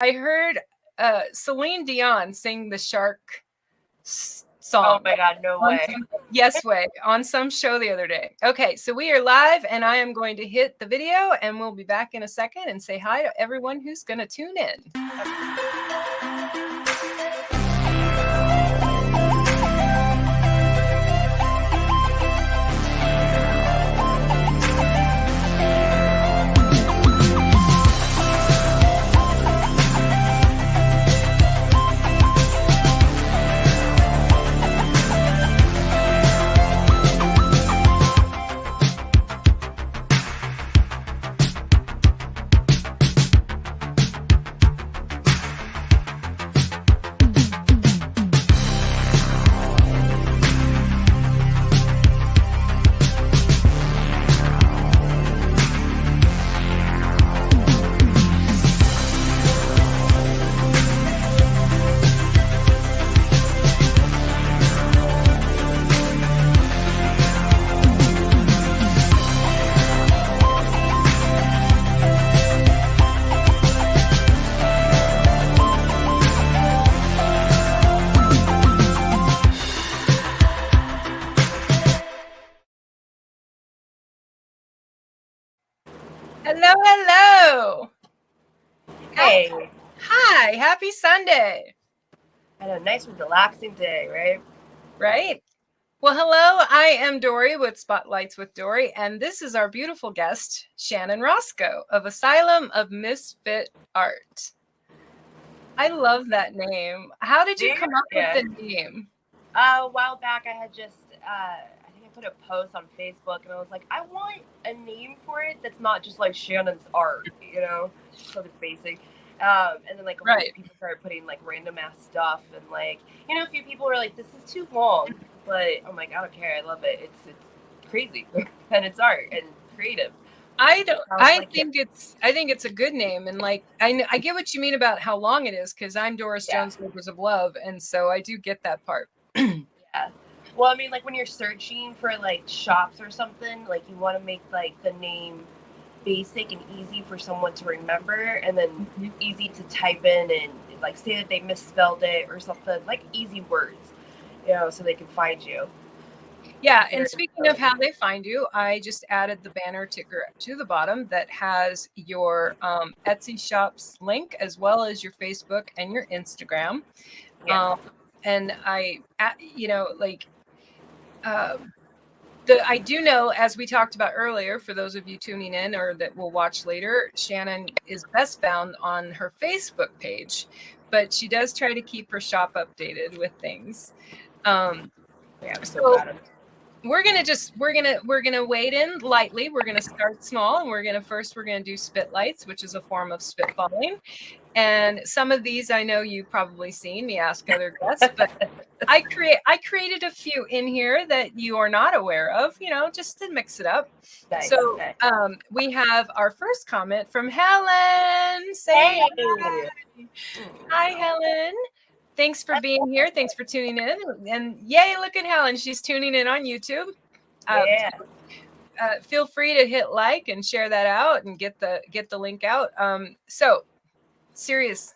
I heard Celine Dion sing the shark Oh song my God, no on way. some, yes way on some show the other day. Okay, so we are live, and I am going to hit the video, and we'll be back in a second and say hi to everyone who's going to tune in. Hello, hello. Hey, Hi, happy Sunday. had a nice relaxing day, right? Right? Well, hello, I am Dory with Spotlights with Dory, and this is our beautiful guest, Shannon Roscoe of Asylum of Misfit Art. I love that name. How did you come up with Yeah. the name? A while back, I had just, I think I put a post on Facebook, and I was like, I want a name for it that's not just like Shannon's art, something basic. And then like a whole Right. people started putting like random ass stuff, and like, a few people were like, this is too long, but I'm like, I don't care, I love it. It's crazy, and it's art and creative. I don't. Sounds like it. I think it's a good name, and like I get what you mean about how long it is because I'm Doris Yeah. Jones, Rivers of Love, and so I do get that part. Yeah. Well, I mean, like when you're searching for like shops or something, like you want to make like the name basic and easy for someone to remember, and then easy to type in and like say that they misspelled it or something, like easy words, so they can find you. Yeah, and speaking of how they find you, I just added the banner ticker to the bottom that has your Etsy shop's link as well as your Facebook and your Instagram. Yeah. And I, I do know, as we talked about earlier, for those of you tuning in or that will watch later, Shannon is best found on her Facebook page, but she does try to keep her shop updated with things. Yeah, I'm so bad at it. We're gonna wade in lightly. We're gonna start small, and we're gonna do spit lights, which is a form of spitballing. And some of these I know you've probably seen me ask other guests, but I created a few in here that you are not aware of, just to mix it up. Nice. So we have our first comment from Helen. Say hi. Hi, Helen. Thanks for being here. Thanks for tuning in. And yay, look at Helen. She's tuning in on YouTube. Yeah. Feel free to hit like and share that out and get the link out. So serious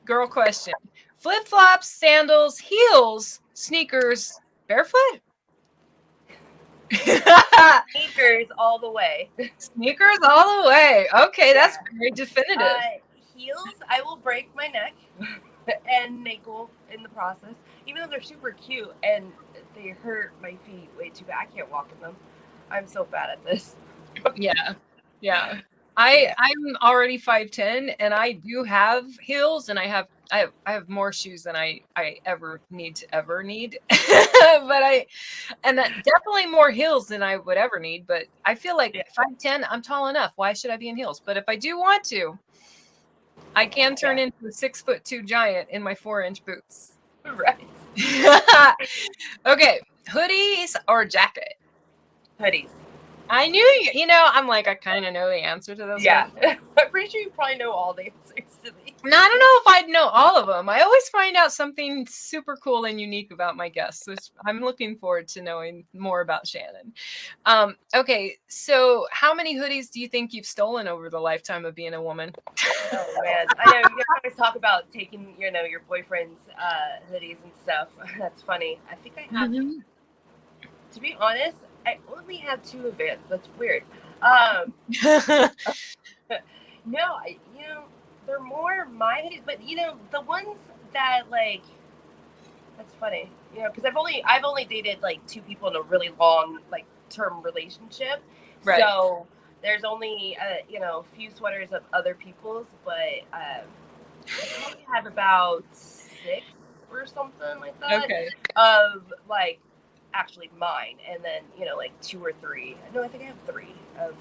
girl question. Flip-flops, sandals, heels, sneakers, barefoot? Sneakers all the way. Sneakers all the way. Okay, that's very definitive. Heels, I will break my neck and ankle in the process, even though they're super cute and they hurt my feet way too bad. I can't walk in them. I'm so bad at this. Yeah. I'm already 5'10", and I do have heels, and I have more shoes than I ever need. But that definitely more heels than I would ever need. But I feel like 5'10", I'm tall enough. Why should I be in heels? But if I do want to, I can turn into a 6'2" giant in my 4-inch boots. Right. Okay, hoodies or jacket? Hoodies. I knew I'm like, I kind of know the answer to those. Yeah. I'm pretty sure you probably know all the answers to me. And I don't know if I'd know all of them. I always find out something super cool and unique about my guests. So I'm looking forward to knowing more about Shannon. Okay, so how many hoodies do you think you've stolen over the lifetime of being a woman? Oh man, I know you guys always talk about taking, your boyfriend's hoodies and stuff. That's funny. I think I have. Mhm. To be honest, I only have 2 of Vans. That's weird. No, they're more my hoodies, but the ones that like. That's funny. Because I've only dated like 2 people in a really long like term relationship. Right. So there's only a few sweaters of other people's, but I probably have about 6 or something like that Okay. of like actually mine, and then like 2 or 3. No, I think I have 3 of.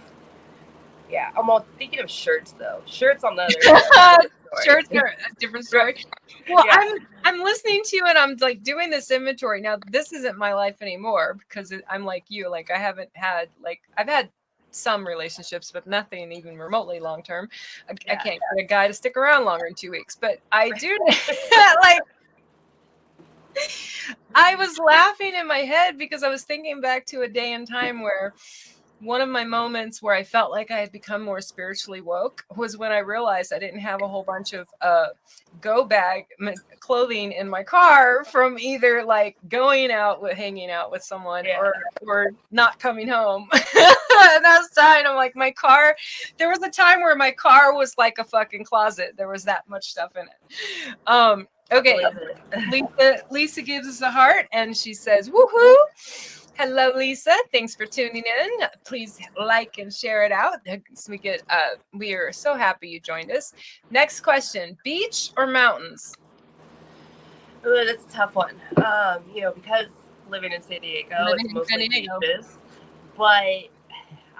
Yeah, I'm all thinking of shirts though. Shirts on the other Shirts story. are a different story. Well, Yeah. I'm listening to you and I'm like doing this inventory. Now, this isn't my life anymore because I'm like you. Like I haven't had I've had some relationships, but nothing even remotely long term. I can't get a guy to stick around longer than 2 weeks, but I do like. I was laughing in my head because I was thinking back to a day and time where one of my moments where I felt like I had become more spiritually woke was when I realized I didn't have a whole bunch of go bag clothing in my car from either like going out with hanging out with someone or not coming home. And I was dying. I'm like, my car, there was a time where my car was like a fucking closet. There was that much stuff in it. Okay. Lisa gives us a heart and she says, woohoo. Hello, Lisa. Thanks for tuning in. Please like and share it out. So we are so happy you joined us. Next question: beach or mountains? Ooh, that's a tough one. Because living in San Diego, it's mostly beaches. But I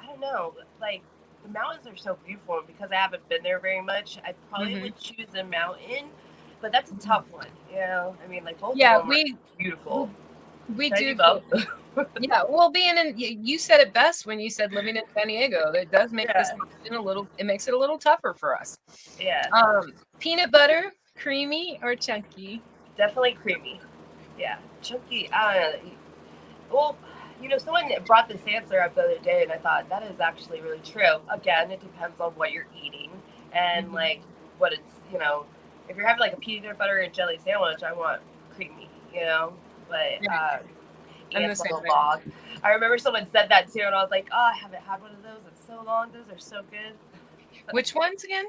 don't know. Like the mountains are so beautiful, and because I haven't been there very much, I probably would choose a mountain. But that's a tough one. I mean, like both of them are beautiful. We do both. Yeah, well, you said it best when you said living in San Diego. It does make this question it makes it a little tougher for us. Yeah. Peanut butter, creamy or chunky? Definitely creamy. Yeah, chunky. Well, someone brought this answer up the other day, and I thought that is actually really true. Again, it depends on what you're eating and like what it's. If you're having like a peanut butter and jelly sandwich, I want creamy. But ants on the log. I remember someone said that too, and I was like, oh, I haven't had one of those in so long. Those are so good. Which ones again?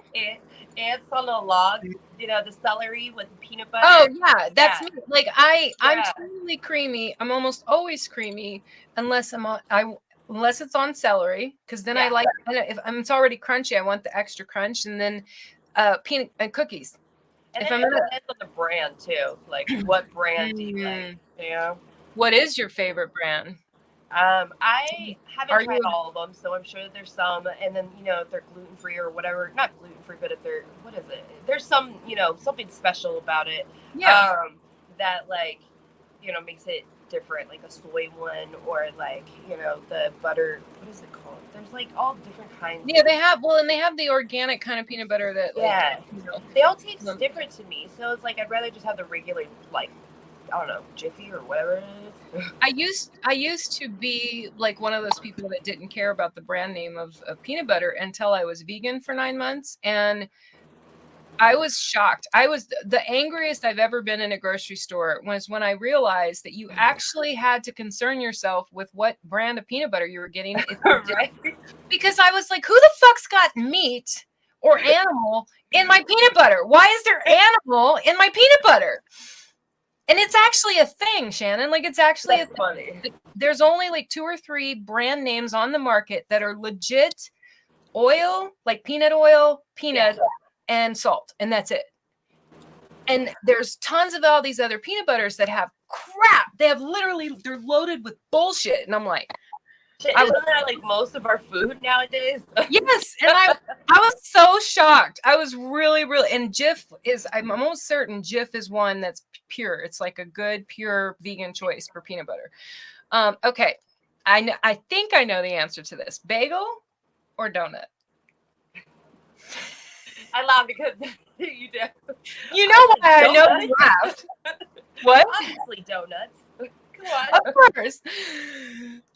Ants on a log. The celery with peanut butter. Oh yeah, that's me. Like I'm totally creamy. I'm almost always creamy unless unless it's on celery, because then I like if it's already crunchy, I want the extra crunch, and then peanut and cookies. And then it depends on the brand too. Like what brand do you like? What is your favorite brand? I haven't tried all of them, so I'm sure that there's some. And then if they're gluten free or whatever, not gluten free, but if they're what is it? There's some something special about it. Yeah. That like makes it different, like a soy one or like the butter. What is it called? There's like all different kinds. Yeah, they have and they have the organic kind of peanut butter that they all taste different to me. So it's like I'd rather just have the regular like I don't know, Jiffy or whatever it is. I used to be like one of those people that didn't care about the brand name of peanut butter until I was vegan for 9 months, and I was shocked. I was the angriest I've ever been in a grocery store was when I realized that you actually had to concern yourself with what brand of peanut butter you were getting. Because I was like, who the fuck's got meat or animal in my peanut butter? Why is there animal in my peanut butter? And it's actually a thing, Shannon. Like it's actually funny. There's only like 2 or 3 brand names on the market that are legit oil, like peanut oil, peanut, and salt, and that's it. And there's tons of all these other peanut butters that have crap. They're loaded with bullshit. And I'm like, isn't that like most of our food nowadays? Yes, and I was so shocked. I was really, and Jif I'm almost certain Jif is one that's pure. It's like a good, pure vegan choice for peanut butter. Okay, I think I know the answer to this. Bagel or donut? I laugh because You do. You know why I know you Donuts. laughed. What? Obviously donuts. Come on. Of course.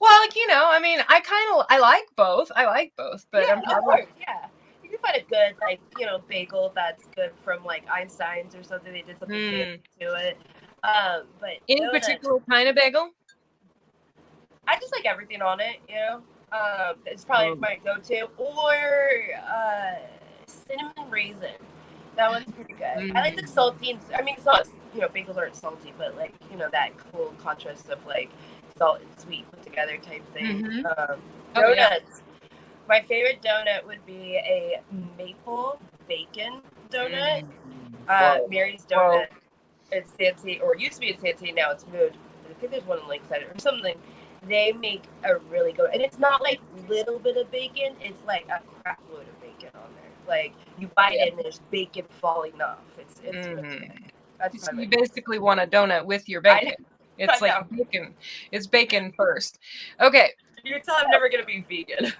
Well, you know, I mean, I like both. I like both, but Yeah, I'm of probably course. Yeah. You can find a good, like, bagel that's good from, like, Einstein's or something. They did something fancy to it. But any donuts, particular kind of bagel. I just like everything on it, It's probably my go-to. Or cinnamon raisin. That one's pretty good. I like the salty. I mean, it's not, bagels aren't salty, but, like, that cool contrast of, like, salt and sweet put together type thing. Oh, Donuts. yeah. My favorite donut would be a maple bacon donut. Mary's Donut. It's fancy, or used to be in Fancy, now it's moved. I think there's one in Lakeside or something. They make a really good, and it's not like little bit of bacon. It's like a crap load of bacon on there. Like you bite it and there's bacon falling off. It's really good. That's So you basically want a donut with your bacon. It's like bacon. It's bacon first. Okay. You can tell I'm never gonna be vegan.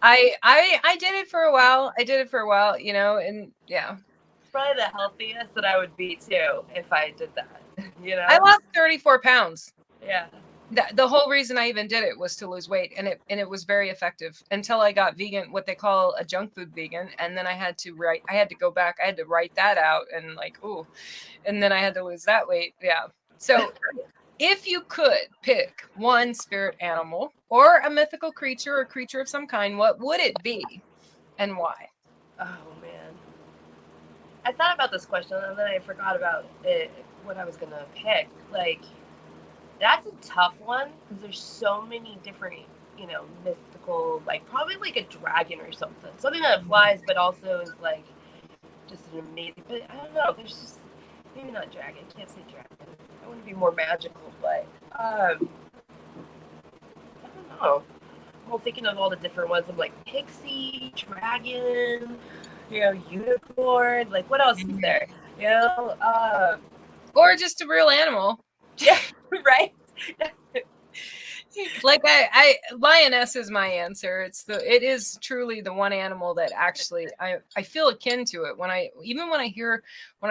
I did it for a while. And yeah. Probably the healthiest that I would be too if I did that. I lost 34 pounds. Yeah. The whole reason I even did it was to lose weight, and it was very effective until I got vegan, what they call a junk food vegan, and then I had to go back, I had to write that out, and like, ooh, and then I had to lose that weight. Yeah. So if you could pick one spirit animal or a mythical creature or creature of some kind, what would it be and why? Oh man. I thought about this question and then I forgot about it, what I was gonna pick. Like, that's a tough one because there's so many different, mythical, like probably like a dragon or something that flies, but also is like just an amazing. But I don't know. There's just maybe not dragon. Can't say dragon. I want to be more magical, but I don't know. I'm thinking of all the different ones. I'm like pixie, dragon, unicorn. Like what else is there? Or just a real animal. Yeah, right. Like lioness is my answer. It is truly the one animal that actually I feel akin to it when I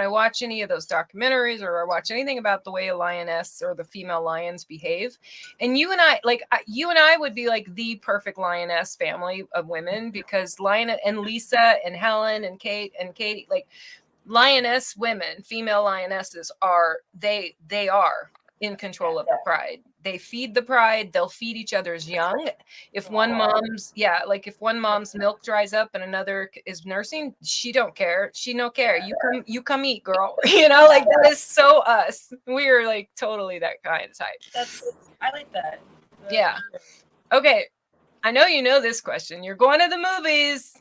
watch any of those documentaries or I watch anything about the way a lioness or the female lions behave. And you and I would be like the perfect lioness family of women, because Lioness and Lisa and Helen and Kate and Katie, like lioness women, female lionesses are in control of the pride. They feed the pride. They'll feed each other's young. If one mom's milk dries up and another is nursing, she don't care. She no care. You come eat, girl. Like that is so us. We are like totally that kind of type. I like that. Yeah. Okay. I know you know this question. You're going to the movies.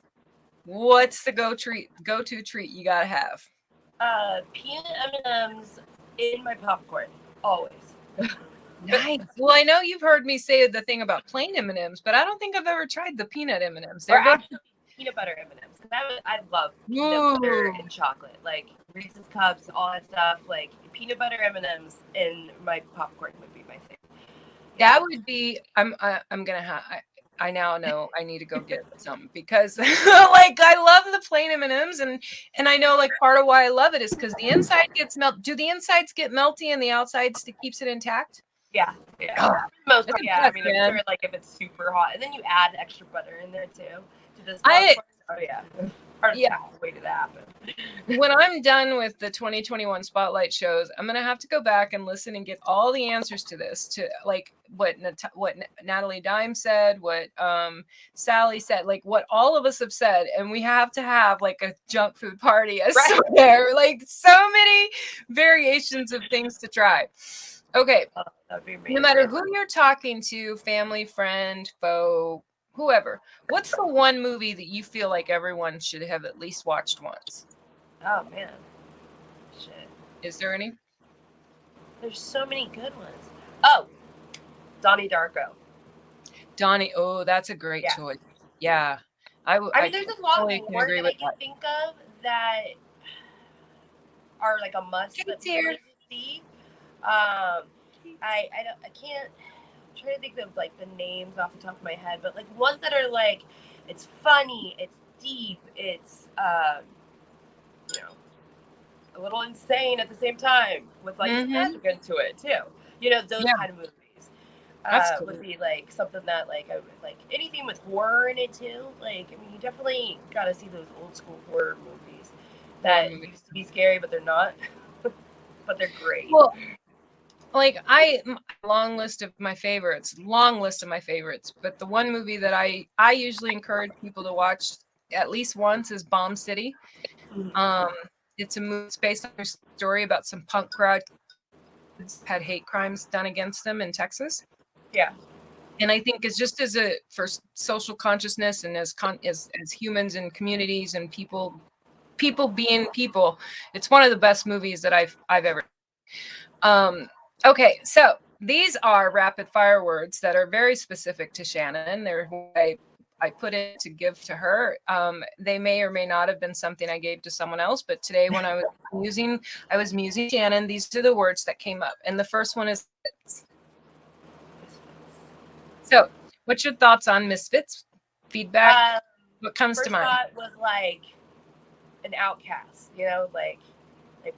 What's the go-to treat you gotta have? Peanut M&Ms in my popcorn, always. Nice. Well, I know you've heard me say the thing about plain M&Ms, but I don't think I've ever tried the peanut M&Ms. Or actually, peanut butter M&Ms. I love peanut butter and chocolate, like Reese's Cups, all that stuff. Like peanut butter M&Ms in my popcorn would be my thing. That would be. I'm gonna have. I now know I need to go get some, because like I love the plain M&Ms, and I know like part of why I love it is because the inside gets Do the insides get melty and the outside keeps it intact? Yeah. Most part, yeah. I mean, I'm sure like if it's super hot, and then you add extra butter in there too to this popcorn. Oh yeah. Wait to happen. When I'm done with the 2021 Spotlight shows, I'm gonna have to go back and listen and get all the answers to this, to like what Natalie Dime said, what Sally said, like what all of us have said, and we have to have like a junk food party. I swear, like so many variations of things to try. Okay. That'd be amazing. No matter who you're talking to, family, friend, foe, whoever, what's the one movie that you feel like everyone should have at least watched once? Oh man, shit. Is there any? There's so many good ones. Oh, Donnie Darko. Donnie, oh, that's a great choice. Yeah. I mean, there's a lot more that I can think of that are like a must that people need to see. I can't. I'm trying to think of like the names off the top of my head, but like ones that are like, it's funny, it's deep, it's little insane at the same time with like some magic into it too. You know, those kind of movies. That's cool. Would be like something that like I would like anything with horror in it too. Like I mean, you definitely got to see those old school horror movies that used to be scary, but they're not. But they're great. Well, like long list of my favorites, but the one movie that I usually encourage people to watch at least once is Bomb City. It's a movie based on a story about some punk crowd had hate crimes done against them in Texas. Yeah. And I think it's just for social consciousness and as humans and communities and people being people, it's one of the best movies that I've ever. Okay, so these are rapid fire words that are very specific to Shannon. They're I put it to give to her. They may or may not have been something I gave to someone else, but today when I was musing Shannon, these are the words that came up. And the first one is misfits. So, what's your thoughts on misfits? Feedback? What comes to mind? First thought was like an outcast, you know, like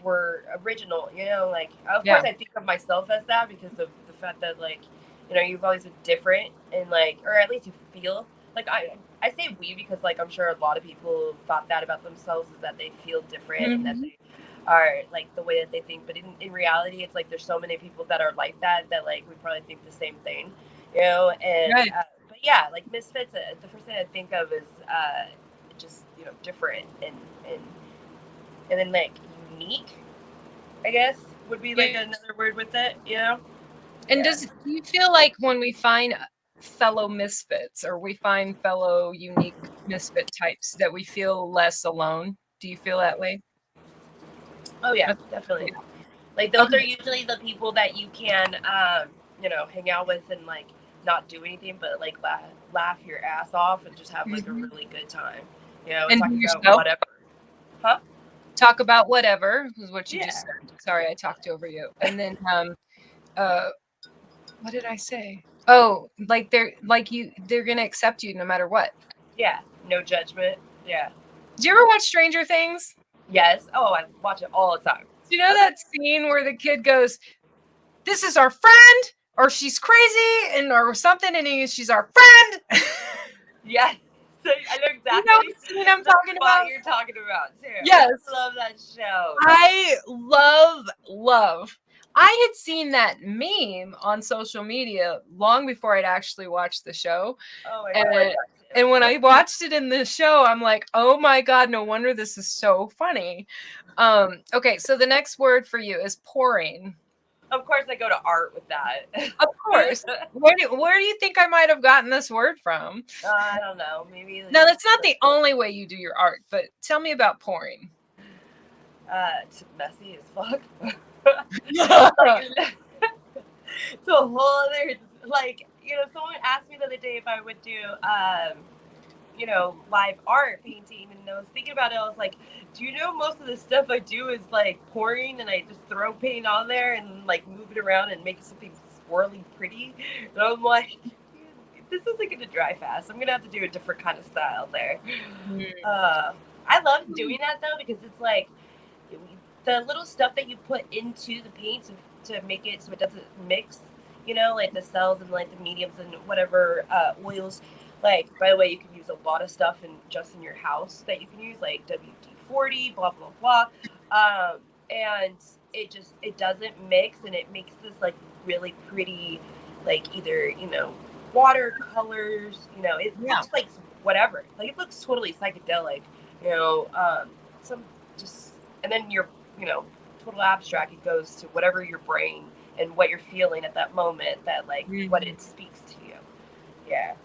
we're original, you know, like of course I think of myself as that because of the fact that like, you know, you've always been different and like, or at least you feel like I say we because like I'm sure a lot of people thought that about themselves is that they feel different and that they are like the way that they think, but in reality it's like there's so many people that are like that like we probably think the same thing, you know, and but yeah, like misfits, the first thing I think of is just, you know, different and then like unique, I guess would be like another word with it, you know. And do you feel like when we find fellow misfits or we find fellow unique misfit types that we feel less alone? Do you feel that way? Oh yeah, definitely. Like those are usually the people that you can you know, hang out with and like not do anything but like laugh your ass off and just have like a really good time, you know, and talk about whatever. Talk about whatever is what you just said. Sorry, I talked over you. And then what did I say? Oh, like they're gonna accept you no matter what. Yeah, no judgment. Yeah. Do you ever watch Stranger Things? Yes. Oh, I watch it all the time. Do you know that scene where the kid goes, "This is our friend," or "She's crazy," and or something, and she's our friend? Yes. So I know exactly. You know what scene I'm talking about? You're talking about too. Yes. I love that show. I love. I had seen that meme on social media long before I'd actually watched the show. Oh my God. And when I watched it in the show, I'm like, oh my God, no wonder this is so funny. Okay, so the next word for you is pouring. Of course, I go to art with that. Of course. Where do you think I might have gotten this word from? I don't know. Maybe. No, that's not the only way you do your art, but tell me about pouring. It's messy as fuck. It's a whole other, like, you know, someone asked me the other day if I would do, you know, live art painting, and I was thinking about it. I was like, do you know most of the stuff I do is like pouring, and I just throw paint on there and like move it around and make something swirly pretty. And I'm like, this isn't gonna dry fast. I'm gonna have to do a different kind of style there. I love doing that though because it's like the little stuff that you put into the paint to make it so it doesn't mix. You know, like the cells and like the mediums and whatever oils. Like, by the way, you can use a lot of stuff just in your house that you can use, like WD-40, blah, blah, blah. And it doesn't mix, and it makes this, like, really pretty, like, either, you know, watercolors, you know, it looks like whatever. Like, it looks totally psychedelic, you know, and then your, you know, total abstract, it goes to whatever your brain and what you're feeling at that moment, that, like, what it speaks to you. Yeah.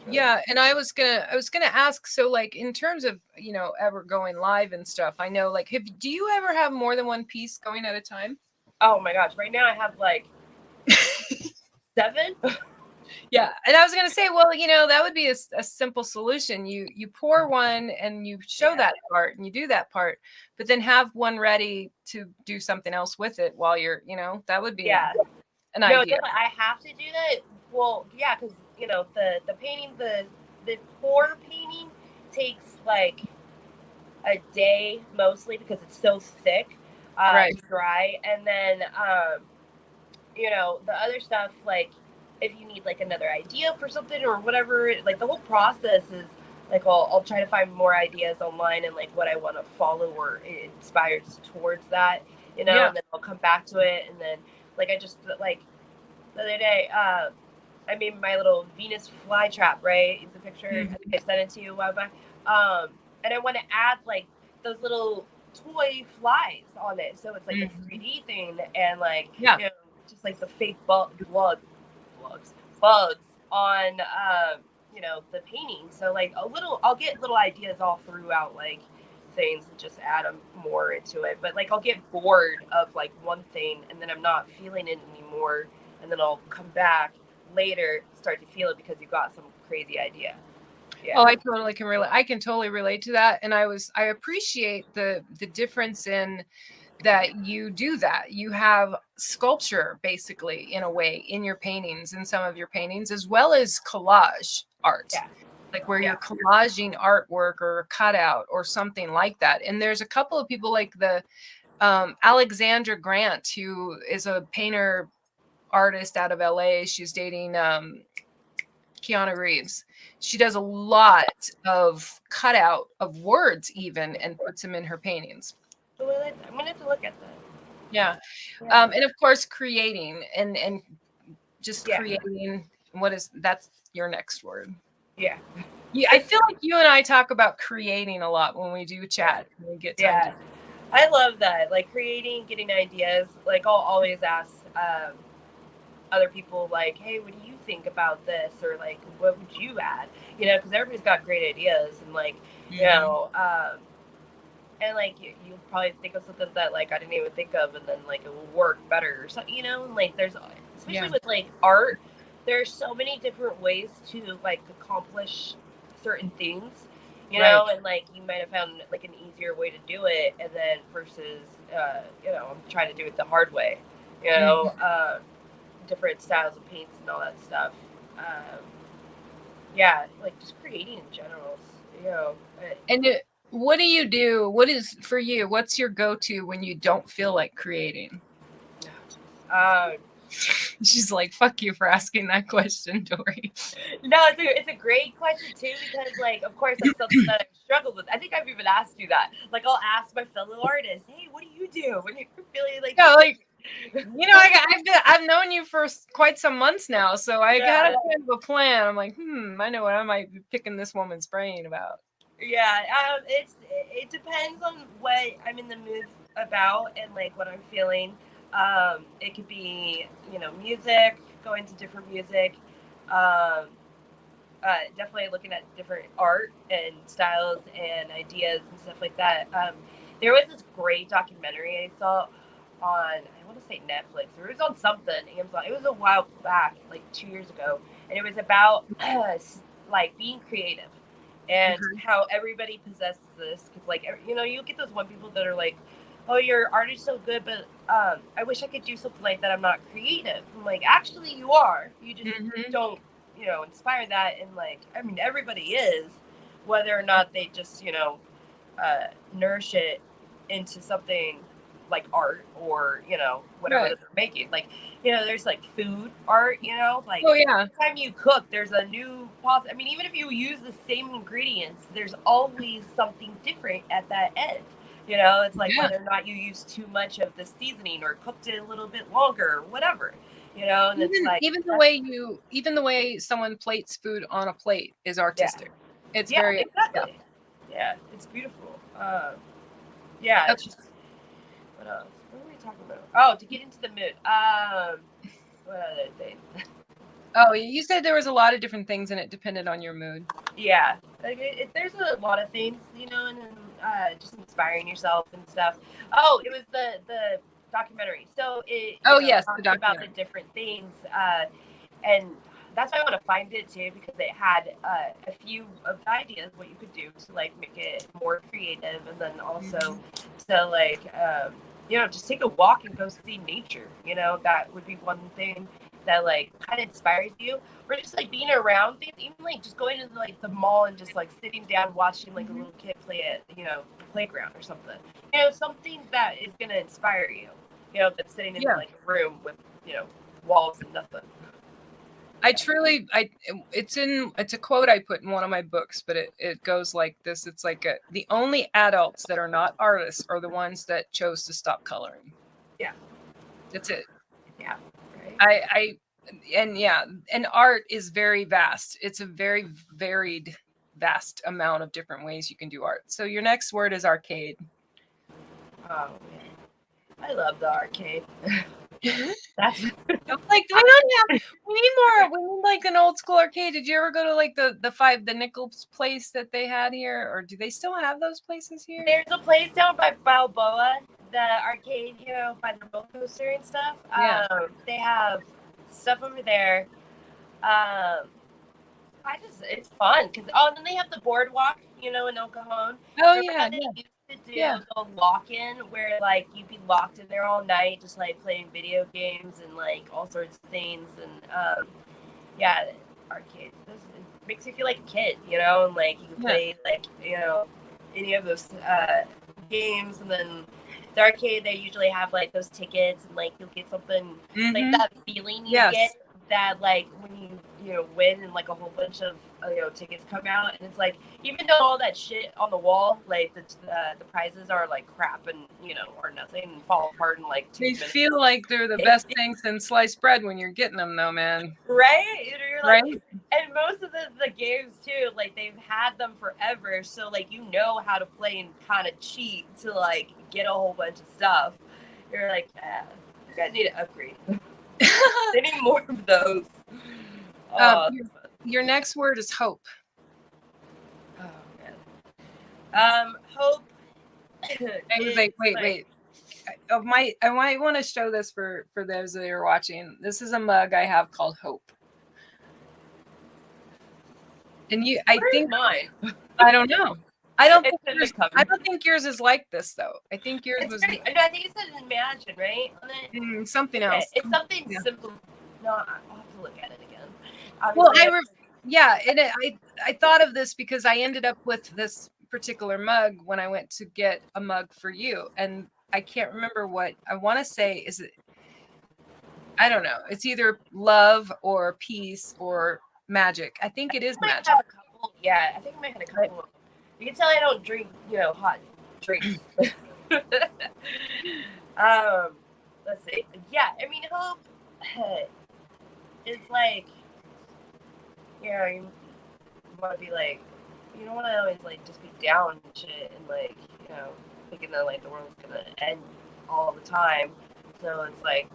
Yeah, and I was gonna ask, so like in terms of, you know, ever going live and stuff, I know like do you ever have more than one piece going at a time? Oh my gosh, right now I have like 7. Yeah, and I was gonna say, well, you know, that would be a simple solution. You pour one and you show that part and you do that part, but then have one ready to do something else with it while you're, you know, that would be an idea. Definitely, I have to do that. Well, yeah, because you know the painting, the pour painting takes like a day mostly because it's so thick. Right. to dry. And then the other stuff, like if you need like another idea for something or whatever, like the whole process is like I'll try to find more ideas online and like what I want to follow or it inspires towards that, Yeah. and then I'll come back to it. And then like I just like the other day, I made my little Venus flytrap, right? The picture, I think I sent it to you a while back. And I want to add like those little toy flies on it, so it's like a 3D thing, and like just like the fake bugs on the painting. So like I'll get little ideas all throughout like things and just add them more into it. But like I'll get bored of like one thing and then I'm not feeling it anymore, and then I'll come back later, start to feel it because you got some crazy idea. Yeah. Oh, I totally can relate. I can totally relate to that. And I appreciate the difference in that you do that. You have sculpture basically in a way in your paintings, in some of your paintings, as well as collage art. Yeah. Like where you're collaging artwork or a cutout or something like that. And there's a couple of people like the Alexandra Grant, who is a painter artist out of LA. She's dating Keanu Reeves. She does a lot of cutout of words even and puts them in her paintings. I'm gonna have to look at that. Yeah. And of course creating and just creating. That's your next word. Yeah. Yeah, I feel like you and I talk about creating a lot when we do chat. When we get time to. I love that. Like creating, getting ideas. Like I'll always ask other people like, hey, what do you think about this? Or like, what would you add? Because everybody's got great ideas and like, and like you'll probably think of something that like I didn't even think of, and then like it will work better or something. And like there's especially with like art, there's so many different ways to like accomplish certain things. And like you might have found like an easier way to do it, and then versus I'm trying to do it the hard way. Different styles of paints and all that stuff. Like just creating in general. And what do you do? What is for you? What's your go-to when you don't feel like creating? She's like, fuck you for asking that question, Dory. No, it's a great question too, because like of course that's something that I've struggled with. I think I've even asked you that. Like I'll ask my fellow artists, hey, what do you do when you're feeling like I've known you for quite some months now, so I got a kind of a plan. I'm like, I know what I might be picking this woman's brain about. Yeah, it depends on what I'm in the mood about and like what I'm feeling. It could be music, going to different music. Definitely looking at different art and styles and ideas and stuff like that. There was this great documentary I saw on, I want to say Netflix, or it was on something, Amazon. It was a while back, like 2 years ago, and it was about like being creative and how everybody possesses this. Because like you get those one people that are like, oh, your art is so good, but I wish I could do something like that. I'm not creative. I'm like, actually, you are. You just don't inspire that. And like, I mean, everybody is, whether or not they just nourish it into something like art or whatever that they're making. Like there's like food art, like every time you cook there's a new I mean, even if you use the same ingredients, there's always something different at that end. It's like whether or not you use too much of the seasoning or cooked it a little bit longer or whatever. And it's like even the way someone plates food on a plate is artistic. It's very exactly. Yeah, it's beautiful. It's just, what else? What were we talking about? Oh, to get into the mood. What other thing? Oh, you said there was a lot of different things and it depended on your mood. Yeah, like there's a lot of things, and then just inspiring yourself and stuff. Oh, it was the documentary. So it talked about the different things, and that's why I want to find it too, because it had a few of the ideas what you could do to like make it more creative, and then also to like just take a walk and go see nature. That would be one thing that like kind of inspires you, or just like being around things, even like just going to like the mall and just like sitting down watching like a little kid play at, the playground or something. Something that is going to inspire you, than sitting in like a room with, walls and nothing. It's a quote I put in one of my books, but it goes like this. It's like the only adults that are not artists are the ones that chose to stop coloring. Yeah. That's it. Yeah. Right. And art is very vast. It's a very varied, vast amount of different ways you can do art. So your next word is arcade. Oh man, I love the arcade. That's like we need more. We need like an old school arcade. Did you ever go to like the Nichols place that they had here, or do they still have those places here? There's a place down by Balboa, the arcade, by the roller coaster and stuff. Yeah. They have stuff over there. It's fun because and then they have the boardwalk, in El Cajon. Oh yeah. They used to do the lock-in where like you'd be locked in there all night, just like playing video games and like all sorts of things. And arcade. It makes you feel like a kid, and like you can play like any of those games. And then the arcade, they usually have like those tickets, and like you'll get something like that feeling you get that like when you win and like a whole bunch of tickets come out, and it's like even though all that shit on the wall, like the prizes are like crap and or nothing and fall apart in like 2 minutes. They feel like they're the best things in sliced bread when you're getting them though, man. Right? You're like, right? And most of the games too, like they've had them forever, so like how to play and kind of cheat to like get a whole bunch of stuff. You're like, you guys need to upgrade. They need more of those. Your next word is hope. Oh man. Hope. Wait. I might want to show this for those that are watching. This is a mug I have called Hope. And I think mine. I don't know. I don't think yours is like this though. I think yours was. I think it says Imagine, right? Something else. It's something simple. No, I'll have to look at it again. And I thought of this because I ended up with this particular mug when I went to get a mug for you, and I can't remember what I want to say. Is it? I don't know. It's either love or peace or magic. I think it is magic. Have a couple. Yeah, I think I might have a couple. You can tell I don't drink, hot drinks. Let's see. Yeah, I mean, hope. It's like, you want to be like, you don't want to always like just be down and shit and like, thinking that like the world's gonna end all the time. So it's like,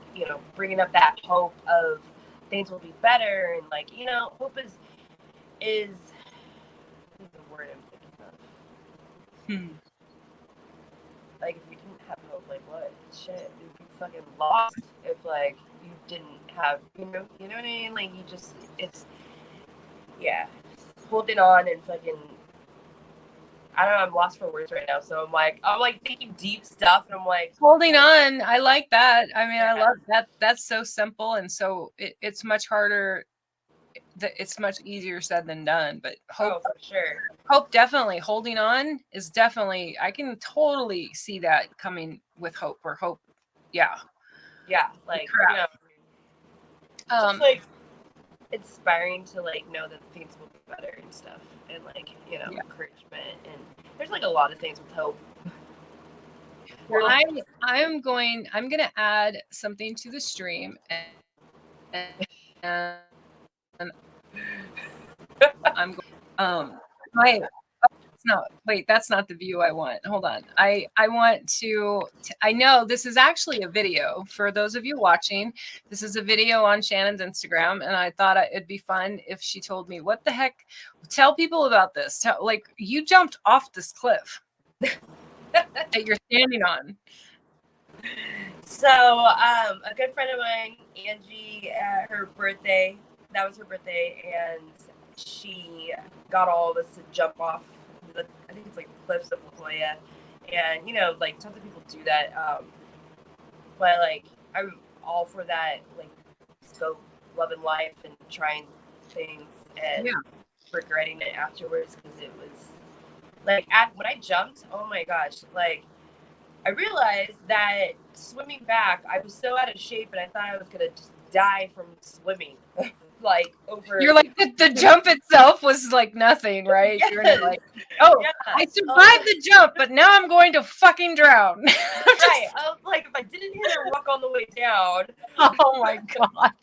bringing up that hope of things will be better, and like, hope is the word I'm thinking of. Like if you didn't have hope, like what shit, you'd be fucking lost if like you didn't have, you know what I mean? Like holding on and fucking, I don't know, I'm lost for words right now. So I'm like thinking deep stuff, and I'm like holding on. I like that. I mean, I love that. That's so simple, and so it's much harder. It's much easier said than done. But hope, for sure. Hope definitely. Holding on is definitely. I can totally see that coming with hope or hope. Yeah. Yeah, like just like inspiring to like know that things will be better and stuff, and like encouragement, and there's like a lot of things with hope. Well, I'm gonna add something to the stream, and I'm going. That's not the view I want. Hold on. I want to, I know this is actually a video for those of you watching. This is a video on Shannon's Instagram, and I thought it'd be fun if she told me what the heck. Tell people about this. Like you jumped off this cliff that you're standing on. So, a good friend of mine, Angie, her birthday, that was her birthday, and she got all of us to jump off I think it's like the cliffs of La Jolla, and like tons of people do that, but like I'm all for that, like just go loving life and trying things and regretting it afterwards, because it was Like when I jumped, oh my gosh, like I realized that swimming back, I was so out of shape, and I thought I was gonna just die from swimming, like over. You're like the jump itself was like nothing, right? Yes. You're like, oh, Yeah. I survived the jump, but now I'm going to fucking drown. Right. I was like, if I didn't hit a rock on the way down. Oh my god.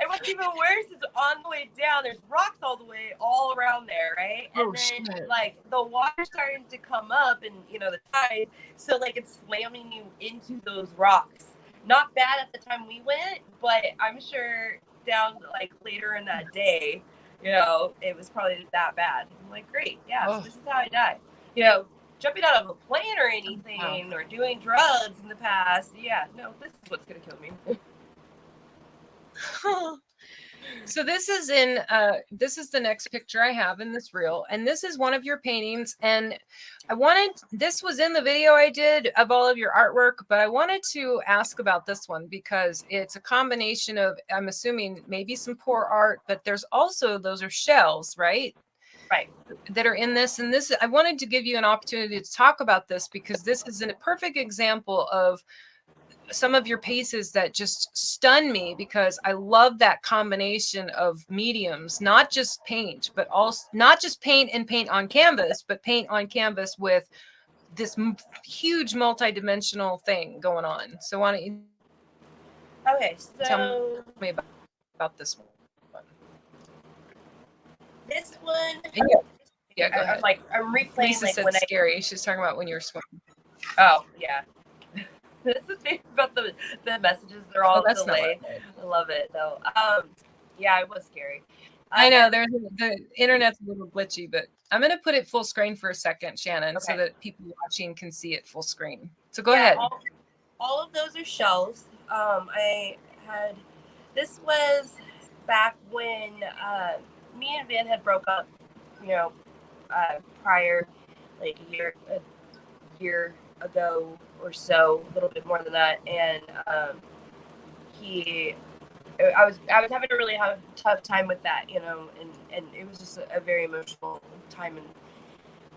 And what's even worse is on the way down, there's rocks all around there, right? Oh, And then shit. like the water's starting to come up, and the tide, so like it's slamming you into those rocks. Not bad at the time we went, but I'm sure down like later in that day, it was probably that bad. I'm like, great, yeah, Oh. so this is how I died. Jumping out of a plane or anything, or doing drugs in the past, yeah, no, this is what's gonna kill me. So this is this is the next picture I have in this reel, and this is one of your paintings, and this was in the video I did of all of your artwork, but I wanted to ask about this one because it's a combination of, I'm assuming, maybe some poor art, but there's also, those are shells, right? Right. That are in this. And this, I wanted to give you an opportunity to talk about this because this is a perfect example of some of your pieces that just stun me, because I love that combination of mediums, not just paint, but also not just paint and paint on canvas, but paint on canvas with this huge multi-dimensional thing going on. So why don't you tell me about this one? This one, yeah, go ahead. I'm replaying. Lisa said when scary. She's talking about when you're swimming. Oh yeah. That's the thing about the messages. They're all delayed. I love it though. Yeah, it was scary. I know the internet's a little glitchy, but I'm going to put it full screen for a second, Shannon, so that people watching can see it full screen. So go ahead. All of those are shells. This was back when me and Van had broke up, prior, like a year ago or so, a little bit more than that, and I was having a really tough time with that, and it was just a very emotional time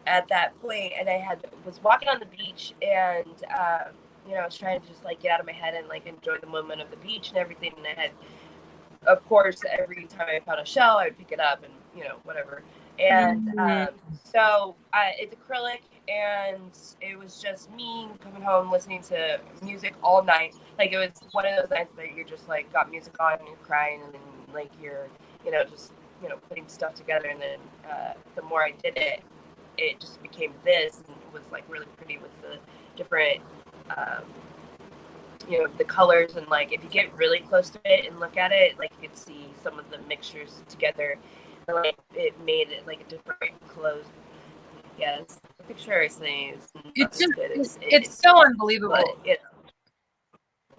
at that point. And I was walking on the beach, and I was trying to just like get out of my head and like enjoy the moment of the beach and everything. And I had, of course, every time I found a shell, I would pick it up and whatever. And so it's acrylic, and it was just me coming home listening to music all night. Like it was one of those nights that you're just like got music on and you're crying, and then like you're just putting stuff together. And then the more I did it, it just became this, and it was like really pretty with the different the colors. And like if you get really close to it and look at it, like you could see some of the mixtures together. Like it made it like a different clothes. Yes, the picture I say it's just it's so unbelievable. But,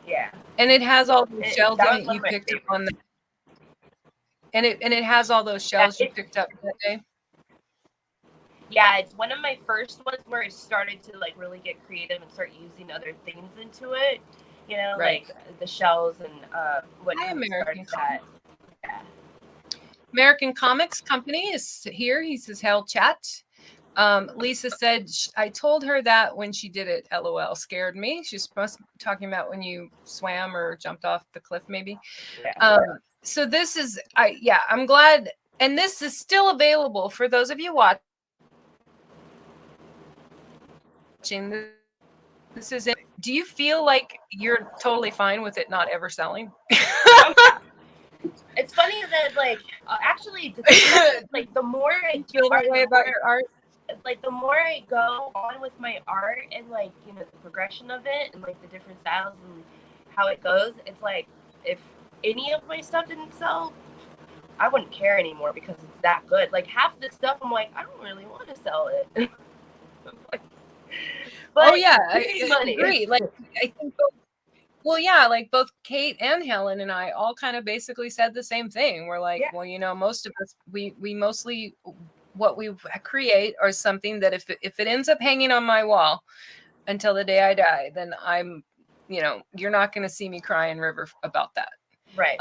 yeah, and it has all those shells in it you picked up on. And it has all those shells you picked up that day. Yeah, it's one of my first ones where I started to like really get creative and start using other things into it. Right. Like the shells and what American that. Yeah. American Comics Company is here. He says, "Hell chat." Lisa said, I told her that when she did it. LOL, scared me. She's talking about when you swam or jumped off the cliff, maybe. Yeah. So this is, I'm glad. And this is still available for those of you watching. This is it. Do you feel like you're totally fine with it not ever selling? It's funny that like actually like the more I feel that way about your art, like the more I go on with my art and like the progression of it and like the different styles and how it goes, it's like if any of my stuff didn't sell, I wouldn't care anymore because it's that good. Like half the stuff I'm like, I don't really want to sell it. But I agree. Like I think both Kate and Helen and I all kind of basically said the same thing. We're like, well, most of us, we mostly, what we create or something that if it ends up hanging on my wall until the day I die, then I'm, you're not going to see me crying river about that. Right.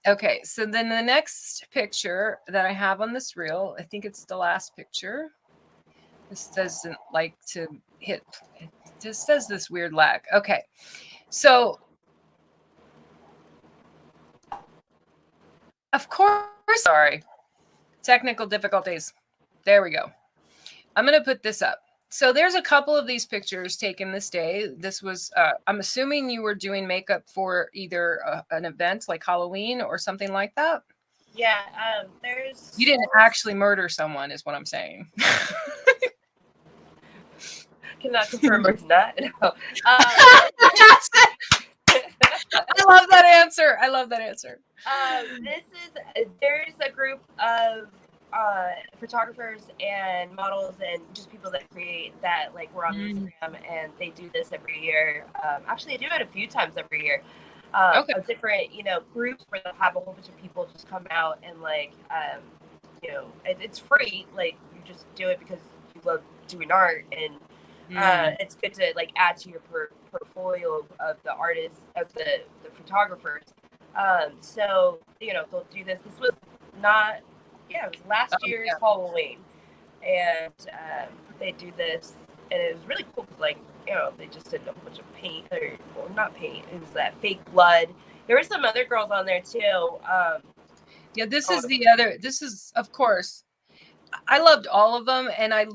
Okay. So then the next picture that I have on this reel, I think it's the last picture. This doesn't like to hit. It just says this weird lag. Okay. So, of course, sorry. Technical difficulties. There we go. I'm going to put this up. So there's a couple of these pictures taken this day. This was, I'm assuming you were doing makeup for either an event like Halloween or something like that. Yeah, there's... You didn't actually murder someone, is what I'm saying. Cannot confirm or deny. No. I love that answer. I love that answer. There's a group of photographers and models and just people that create that, like, we're on Instagram, and they do this every year. Actually, they do it a few times every year. Okay. Of different, groups where they'll have a whole bunch of people just come out and, like, it's free. Like, you just do it because you love doing art, and it's good to, like, add to your portfolio of the artists, of the photographers. So, they'll do this. This was not, it was last year's Halloween, and they do this, and it was really cool because, like, they just did a bunch of paint, or not paint, it was that fake blood. There were some other girls on there too. This is, of course, I loved all of them, and I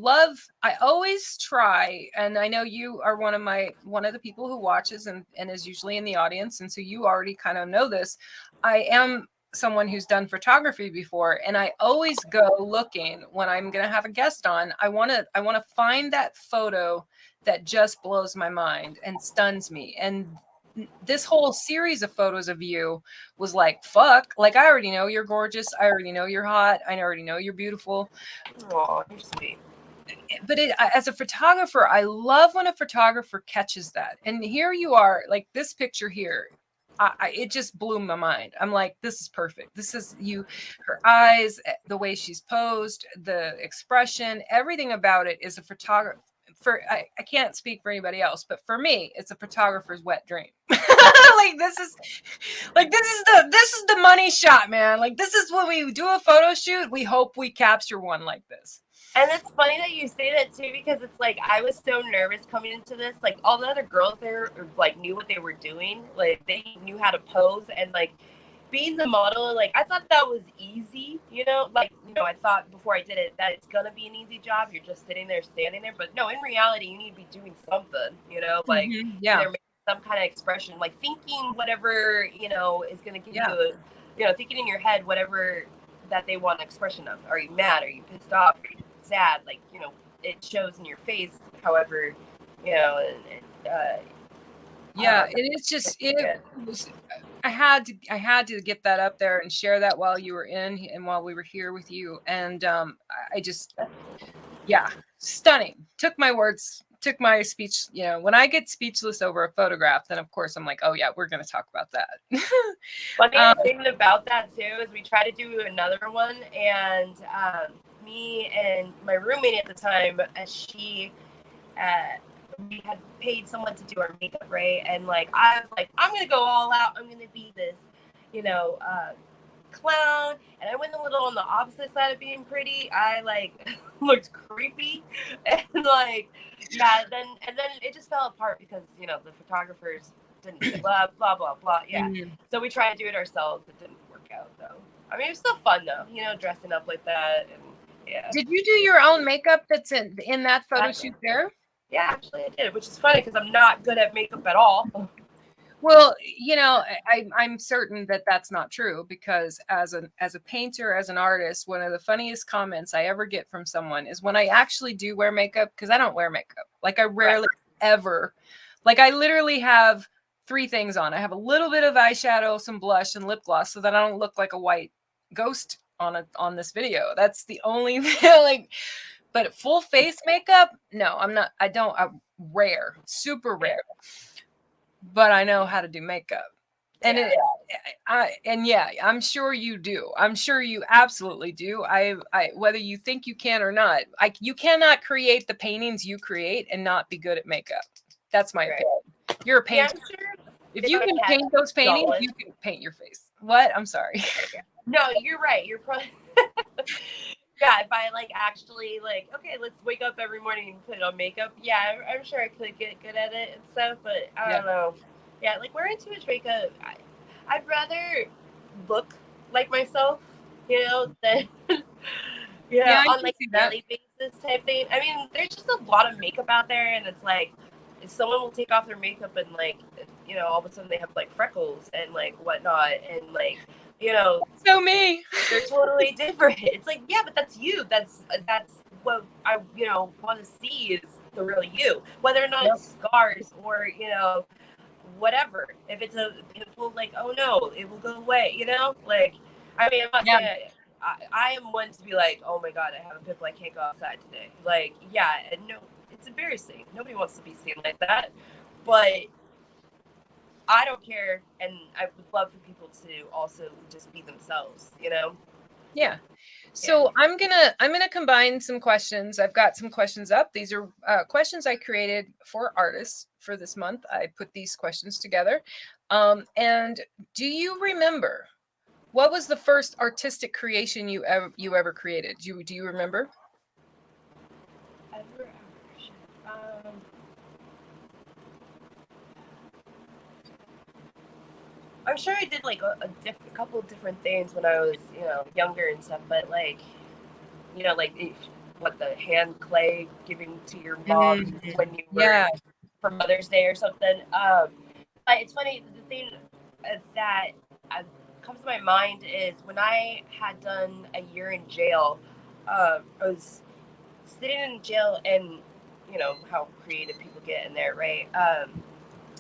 always try, and I know you are one of the people who watches and is usually in the audience, and so you already kind of know this. I am someone who's done photography before, and I always go looking when I'm going to have a guest on. I want to find that photo that just blows my mind and stuns me. And this whole series of photos of you was like, fuck, like, I already know you're gorgeous. I already know you're hot. I already know you're beautiful. Oh, you're sweet. But as a photographer, I love when a photographer catches that. And here you are, like this picture here. It just blew my mind. I'm like, this is perfect. This is you, her eyes, the way she's posed, the expression, everything about it is a photographer. I can't speak for anybody else, but for me, it's a photographer's wet dream. This is the money shot, man. Like, this is when we do a photo shoot, we hope we capture one like this. And it's funny that you say that too, because it's like, I was so nervous coming into this. Like, all the other girls there, like, knew what they were doing. Like, they knew how to pose, and, like, being the model, like, I thought that was easy, like, I thought before I did it that it's gonna be an easy job. You're just sitting there, standing there. But no, in reality, you need to be doing something, like, either making some kind of expression, like thinking whatever, is gonna give you, thinking in your head whatever that they want an expression of. Are you mad? Are you pissed off? Are you sad? Like, it shows in your face. However, and it's just, I had to get that up there and share that while you were in and while we were here with you. And I just, stunning. Took my speech. When I get speechless over a photograph, then of course I'm like, oh yeah, we're going to talk about that. Funny thing about that too is we tried to do another one, and me and my roommate at the time, we had paid someone to do our makeup, right? And, like, I was like, I'm gonna go all out. I'm gonna be this, clown. And I went a little on the opposite side of being pretty. I, like, looked creepy, and, like, then it just fell apart because the photographers didn't blah blah blah blah. Yeah. So we tried to do it ourselves. It didn't work out though. I mean, it was still fun though. Dressing up like that, and yeah. Did you do your own makeup that's in that photo shoot there? Yeah, actually I did, which is funny because I'm not good at makeup at all. Well, I'm certain that that's not true, because as a painter, as an artist, one of the funniest comments I ever get from someone is when I actually do wear makeup, because I don't wear makeup. Like, I rarely ever, like, I literally have 3 things on. I have a little bit of eyeshadow, some blush, and lip gloss, so that I don't look like a white ghost on this video. That's the only like. But full face makeup, no, I'm not. I'm rare, super rare. But I know how to do makeup. And I'm sure you do. I'm sure you absolutely do. I whether you think you can or not, you cannot create the paintings you create and not be good at makeup. That's my opinion. You're a painter. If you can paint those paintings, you can paint your face. What? I'm sorry. No, you're right. You're probably Yeah, if I like actually like, okay, let's wake up every morning and put on makeup. Yeah, I'm sure I could get good at it and stuff, but I Yeah. don't know. Yeah, like wearing too much makeup, I'd rather look like myself, you know, than Yeah, I on can like see a that. daily basis type thing. I mean, there's just a lot of makeup out there, and it's like someone will take off their makeup and like, all of a sudden they have like freckles and like whatnot, and like, So me. they're totally different. It's like, yeah, but that's you. That's what I want to see is the real you. Whether or not Yep. it's scars or whatever. If it's a pimple, like, oh no, it will go away. Like, I mean, I'm not Yeah. saying I am one to be like, oh my god, I have a pimple, I can't go outside today. Like, yeah, and no, it's embarrassing. Nobody wants to be seen like that, but I don't care, and I would love for people to also just be themselves. Yeah. So I'm gonna combine some questions. I've got some questions up. These are questions I created for artists for this month. I put these questions together. And do you remember what was the first artistic creation you ever created? Do you remember? Ever. I'm sure I did like a couple of different things when I was, younger and stuff, but like, like what the hand clay giving to your mom when you were Yeah. for Mother's Day or something. But it's funny. The thing that comes to my mind is when I had done a year in jail. I was sitting in jail, and how creative people get in there, right?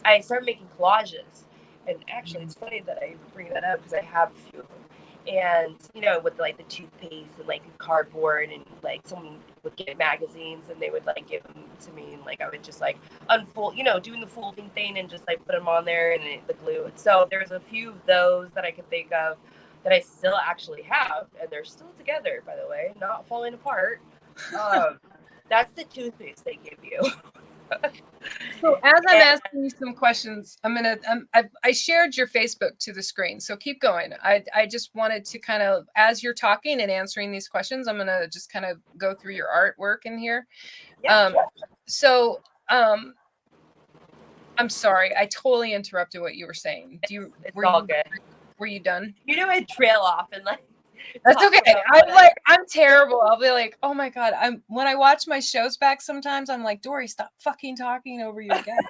I started making collages, and actually, it's funny that I bring that up because I have a few of them. And with like the toothpaste and like cardboard, and like someone would get magazines and they would like give them to me, and like I would just like unfold, doing the folding thing and just like put them on there and the glue. And so there's a few of those that I could think of that I still actually have, and they're still together, by the way, not falling apart. That's the toothpaste they give you. So as I'm asking you some questions, I shared your Facebook to the screen, so keep going. I just wanted to kind of, as you're talking and answering these questions, I'm gonna just kind of go through your artwork in here. Yeah. So I'm sorry, I totally interrupted what you were saying. It's all good. Were you done? I'd trail off and like. That's okay. I'm terrible. I'll be like, oh my god. When I watch my shows back, sometimes I'm like, Dory, stop fucking talking over your guests.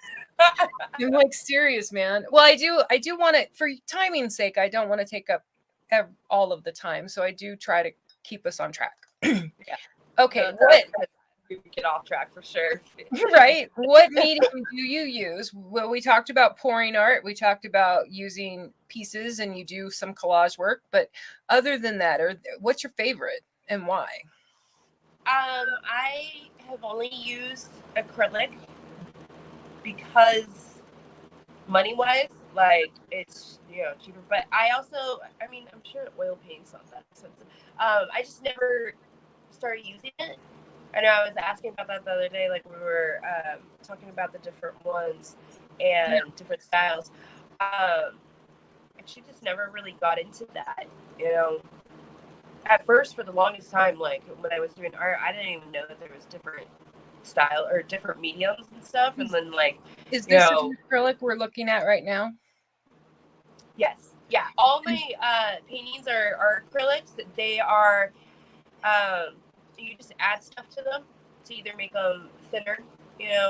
I'm like, serious, man. Well, I do want to, for timing's sake, I don't want to take up all of the time, so I do try to keep us on track. Yeah. Okay. No, what? We get off track for sure. Right. What medium do you use? Well, we talked about pouring art. We talked about using pieces, and you do some collage work. But other than that, what's your favorite and why? I have only used acrylic because money-wise, like it's cheaper. But I also, I mean, I'm sure oil paint's not that expensive. I just never started using it. I know I was asking about that the other day, like we were talking about the different ones and different styles. She just never really got into that, At first, for the longest time, like when I was doing art, I didn't even know that there was different style or different mediums and stuff. And then, like, is this an acrylic we're looking at right now? Yes, yeah. All my paintings are acrylics. They are. You just add stuff to them to either make them thinner,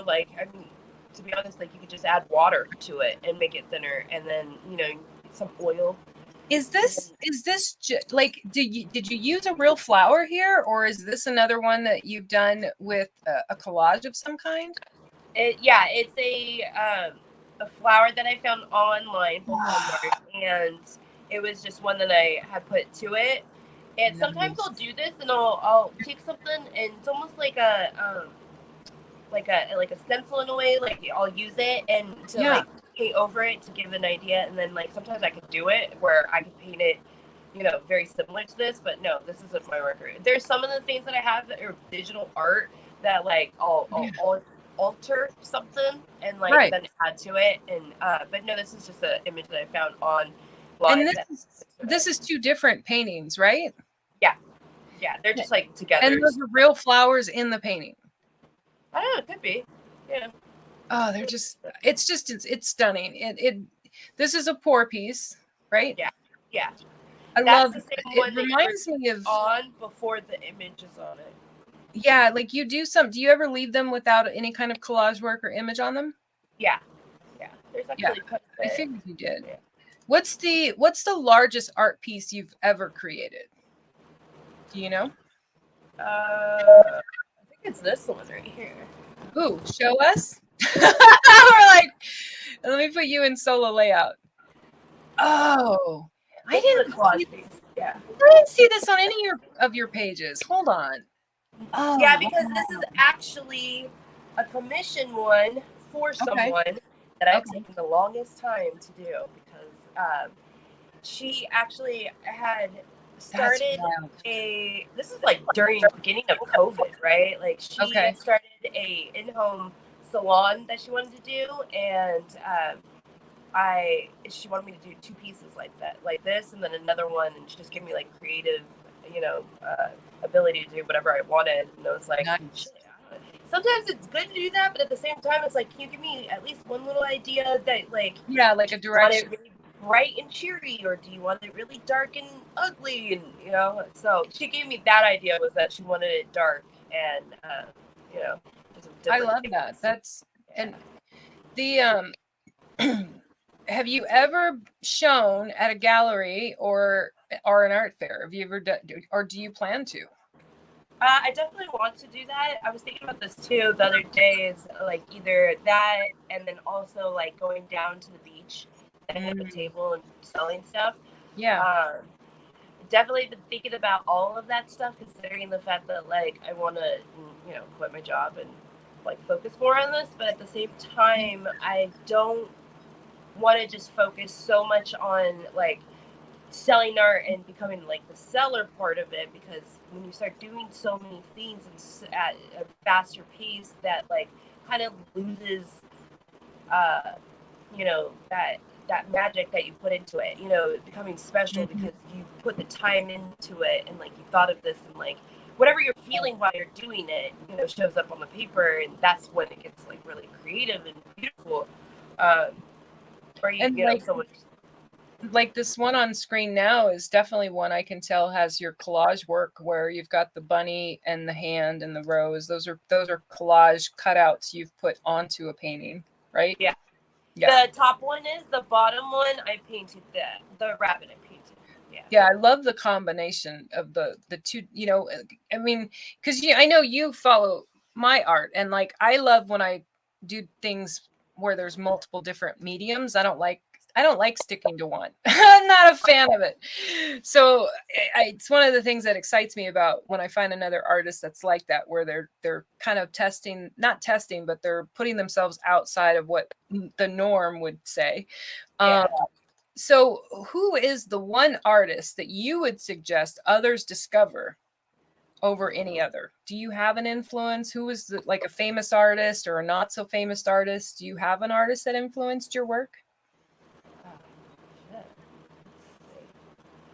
like, I mean, to be honest, like you could just add water to it and make it thinner, and then some oil. Is this like, did you use a real flower here, or is this another one that you've done with a collage of some kind? It's a flower that I found online, and it was just one that I had put to it. And sometimes I'll do this, and I'll take something, and it's almost like a stencil in a way. Like I'll use it and to like paint over it to give an idea, and then like sometimes I can do it where I can paint it, very similar to this. But no, this isn't my record. There's some of the things that I have that are digital art that like I'll alter something and like then add to it, and but no, this is just an image that I found online. And this is two different paintings, right? Yeah. Yeah, they're just like together. And those are real flowers in the painting. I don't know, it could be. Yeah. Oh, they're just, it's stunning. This is a pour piece, right? Yeah. Yeah. I That's love the same it. one It that reminds me of on before the image is on it. Yeah, like do you ever leave them without any kind of collage work or image on them? Yeah. Yeah. There's Yeah, actually quite a I bit. figured you did. Yeah. What's the largest art piece you've ever created? Do you know? I think it's this one right here. Ooh, show us. We're like, let me put you in solo layout. Oh, I This is a didn't collage piece. Yeah. see this on any of your pages. Hold on. Oh, Yeah, because this is actually a commission one for someone that I've taken the longest time to do because she actually had started this is like during the beginning of COVID, right? Like she had started a in-home salon that she wanted to do, and she wanted me to do two pieces like that, like this, and then another one, and she just gave me like creative, ability to do whatever I wanted. And I was like, sometimes it's good to do that, but at the same time, it's like, can you give me at least one little idea that, like, like a direction? Want it really bright and cheery, or do you want it really dark and ugly? And so she gave me that idea, was that she wanted it dark and I love that. That's and the have you ever shown at a gallery or an art fair? Have you ever done, or do you plan to? I definitely want to do that. I was thinking about this too the other day. Is like either that, and then also like going down to the beach and at the table and selling stuff. Yeah. Definitely been thinking about all of that stuff, considering the fact that like I want to, quit my job and like focus more on this. But at the same time, I don't want to just focus so much on like selling art and becoming like the seller part of it, because when you start doing so many things and at a faster pace, that like kind of loses that magic that you put into it, becoming special because you put the time into it, and like you thought of this, and like whatever you're feeling while you're doing it, shows up on the paper, and that's when it gets like really creative and beautiful. Like this one on screen now is definitely one I can tell has your collage work, where you've got the bunny and the hand and the rose. Those are collage cutouts you've put onto a painting, right? Yeah. The top one is. The bottom one, I painted the rabbit I painted. Yeah, I love the combination of the two, I mean, because I know you follow my art, and like I love when I do things where there's multiple different mediums. I don't like sticking to one. I'm not a fan of it. So it's one of the things that excites me about when I find another artist that's like that, where they're kind of not testing, but they're putting themselves outside of what the norm would say. So who is the one artist that you would suggest others discover over any other? Do you have an influence? Who is like a famous artist or a not so famous artist? Do you have an artist that influenced your work?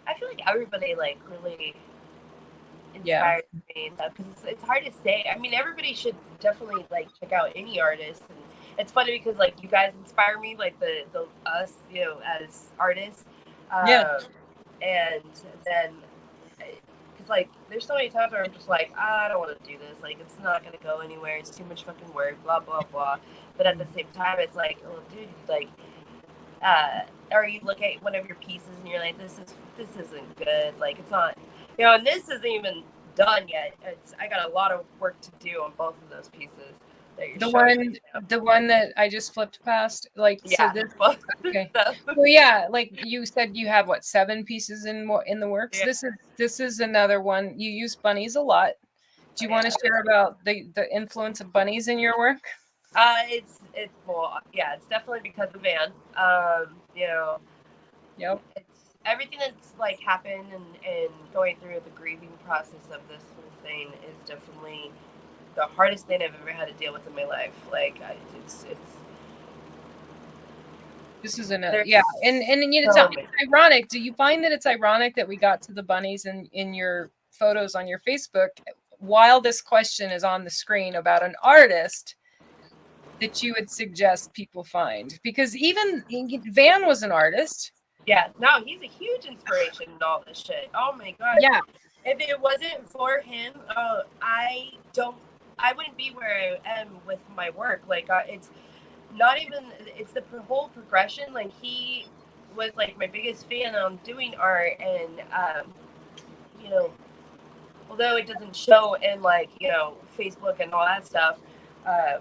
I feel like everybody like really inspires me, because it's hard to say. I mean, everybody should definitely like check out any artist, and it's funny because like you guys inspire me, like the us, as artists. And then because like there's so many times where I'm just like, I don't want to do this, like it's not gonna go anywhere, it's too much fucking work, blah blah blah. But at the same time, it's like, oh dude, like or you look at one of your pieces and you're like, this isn't good, like it's not, and this isn't even done yet. I got a lot of work to do on both of those pieces. The one that I just flipped past, like, yeah. So this, okay. Well, yeah, like you said, you have what, 7 pieces in the works. Yeah. This is another one. You use bunnies a lot. Do you want to share about the influence of bunnies in your work? It's definitely because of Van. Yep. It's everything that's like happened, and going through the grieving process of this whole thing is definitely the hardest thing I've ever had to deal with in my life. Like it's this is another, yeah, and it's ironic. Do you find that it's ironic that we got to the bunnies in your photos on your Facebook while this question is on the screen about an artist that you would suggest people find? Because even Van was an artist. Yeah, no, he's a huge inspiration in all this shit. Oh my god. Yeah. If it wasn't for him, I wouldn't be where I am with my work. Like, it's not even, it's the whole progression. Like, he was like my biggest fan on doing art, and you know, although it doesn't show in like, you know, Facebook and all that stuff, uh,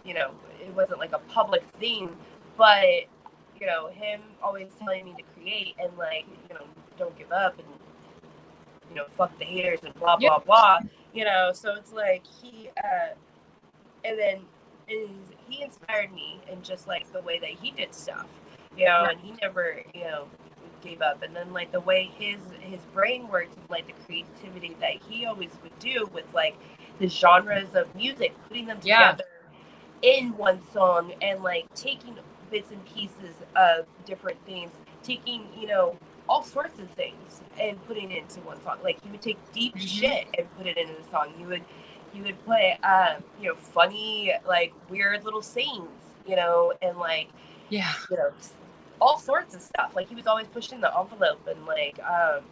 you know, it wasn't like a public thing, but you know, him always telling me to create and like, you know, don't give up and, you know, fuck the haters and blah blah blah, you know. So it's like and then he inspired me in just like the way that he did stuff, you know, and he never, you know, gave up. And then like the way his brain works, like the creativity that he always would do with like the genres of music, putting them together in one song, and like taking bits and pieces of different things, taking, you know, all sorts of things and putting it into one song. Like he would take deep shit and put it into the song. You would put you know, funny, like weird little sayings, you know, and like, you know, all sorts of stuff. Like he was always pushing the envelope and like,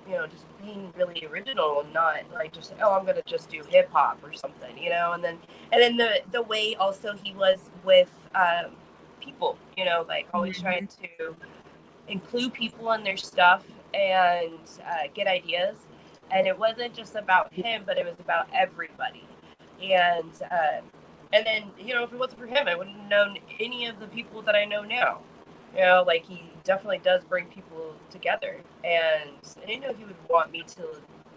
you know, just being really original and not like just, oh, I'm gonna just do hip hop or something, you know. And then the way also he was with people, you know, like always trying to include people in their stuff and get ideas. And it wasn't just about him, but it was about everybody. And then, you know, if it wasn't for him, I wouldn't have known any of the people that I know now. You know, like he definitely does bring people together, and I didn't know he would want me to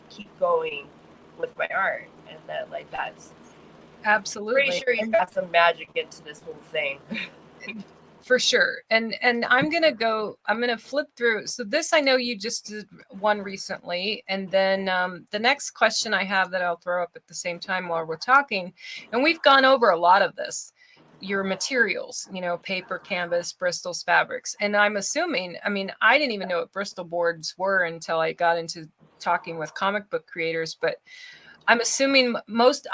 keep going with my art, and that like that's absolutely pretty sure he's got some magic into this whole thing. For sure. And I'm gonna flip through. So this, I know you just did one recently, and then the next question I have that I'll throw up at the same time while we're talking, and we've gone over a lot of this, your materials, you know, paper, canvas, Bristol's fabrics. And I'm assuming, I mean, I didn't even know what Bristol boards were until I got into talking with comic book creators, but I'm assuming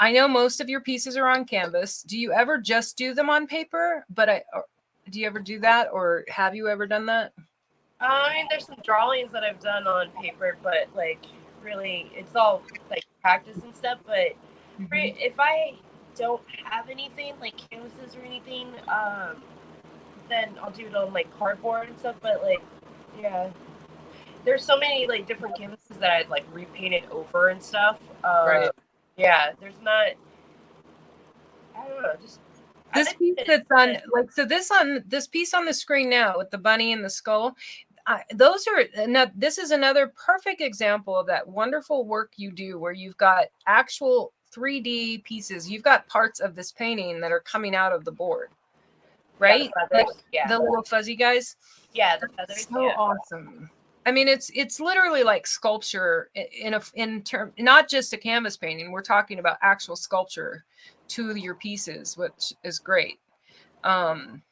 I know most of your pieces are on canvas. Do you ever just do them on paper? Do you ever do that, or have you ever done that? I mean, there's some drawings that I've done on paper, but like really, it's all like practice and stuff. But if I don't have anything like canvases or anything, then I'll do it on like cardboard and stuff. But like, yeah, there's so many like different canvases that I'd like repainted over and stuff. Right. Yeah, there's not. I don't know. Just this piece that's on, like, so this piece on the screen now with the bunny and the skull. This is another perfect example of that wonderful work you do, where you've got actual 3D pieces. You've got parts of this painting that are coming out of the board, right? Yeah, the little fuzzy guys. Yeah, the feathers. So awesome. I mean, it's literally like sculpture in term, not just a canvas painting. We're talking about actual sculpture to your pieces, which is great. I'm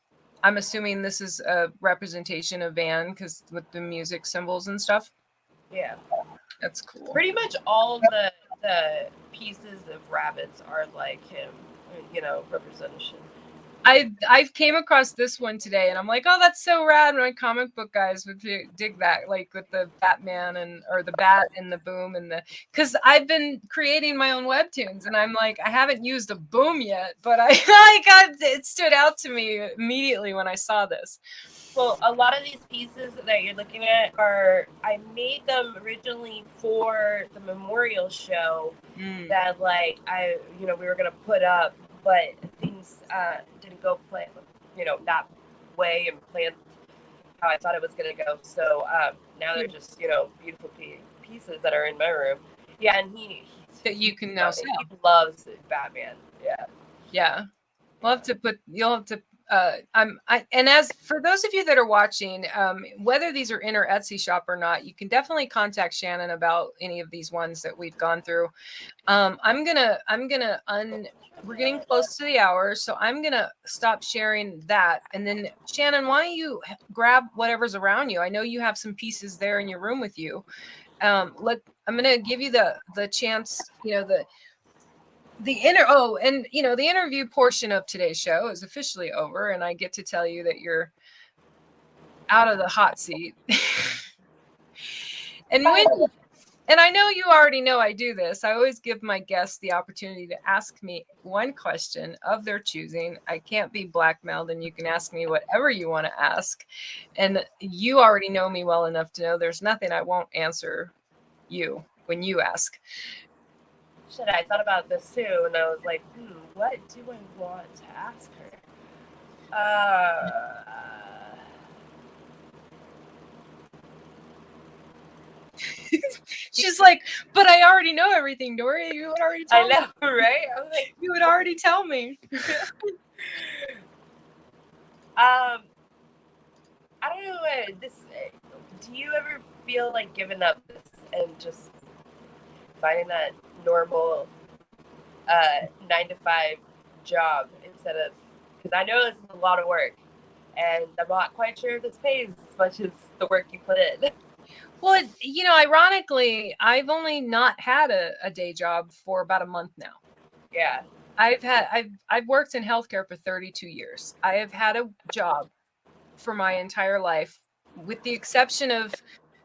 assuming this is a representation of Van, because with the music symbols and stuff. Yeah, that's cool. Pretty much all the pieces of rabbits are like him, you know, representation. I came across this one today, and I'm like, oh, that's so rad. My comic book guys would dig that, like with the Batman or the bat and the boom because I've been creating my own webtoons, and I'm like, I haven't used a boom yet, but it stood out to me immediately when I saw this. Well, a lot of these pieces that you're looking at I made them originally for the memorial show that like we were gonna put up, but things didn't go plan, that way and planned how I thought it was gonna go. So now they're just beautiful pieces that are in my room. Yeah, and that you can now sell. He loves Batman. Yeah. Yeah. You'll have to and as for those of you that are watching, whether these are in our Etsy shop or not, you can definitely contact Shannon about any of these ones that we've gone through. We're getting close to the hour, so I'm gonna stop sharing that. And then Shannon, why don't you grab whatever's around you? I know you have some pieces there in your room with you. Look, I'm going to give you the chance, the interview portion of today's show is officially over, and I get to tell you that you're out of the hot seat. And I know you already know I do this. I always give my guests the opportunity to ask me one question of their choosing. I can't be blackmailed, and you can ask me whatever you want to ask. And you already know me well enough to know there's nothing I won't answer you when you ask. Shit, I thought about this too, and I was like, what do I want to ask her? She's like, but I already know everything, Dory. You would already tell me. I know, right? I was like, you would already tell me. I don't know. Do you ever feel like giving up this and just finding that normal 9-to-5 job instead of, because I know this is a lot of work, and I'm not quite sure if this pays as much as the work you put in. Well, ironically, I've only not had a day job for about a month now. Yeah. I've worked in healthcare for 32 years. I have had a job for my entire life, with the exception of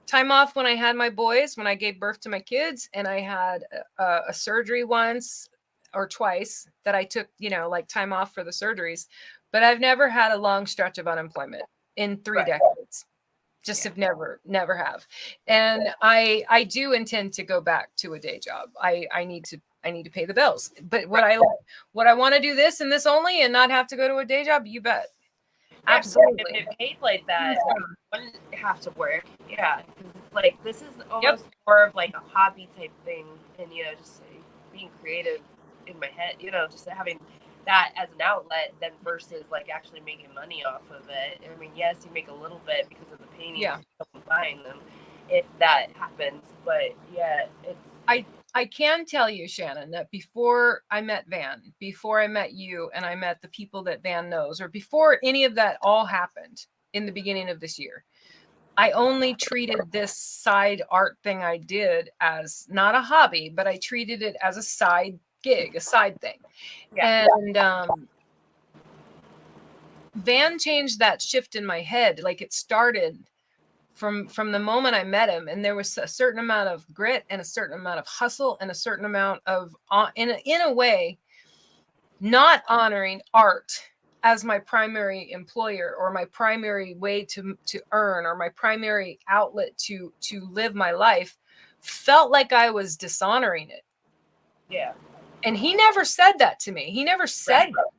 time off when I had my boys, when I gave birth to my kids, and I had a surgery once or twice that I took, like time off for the surgeries. But I've never had a long stretch of unemployment in 3 decades. Just have never have. And I do intend to go back to a day job. I need to pay the bills. But would I want to do this and this only and not have to go to a day job? You bet. Absolutely. If it paid like that, I wouldn't have to work. Yeah. Like, this is almost more of like a hobby type thing, and just being creative in my head, just having that as an outlet then versus like actually making money off of it. I mean, yes, you make a little bit because of the paintings buying them, if that happens, but yeah, it's I can tell you, Shannon, that before I met Van, before I met you, and I met the people that Van knows, or before any of that all happened in the beginning of this year, I only treated this side art thing I did as not a hobby, but I treated it as a side gig, a side thing. Yeah. And Van changed that shift in my head. Like, it started from the moment I met him, and there was a certain amount of grit and a certain amount of hustle and a certain amount of, in a way, not honoring art as my primary employer or my primary way to earn or my primary outlet to live my life, felt like I was dishonoring it. Yeah. And he never said that to me. He never said that.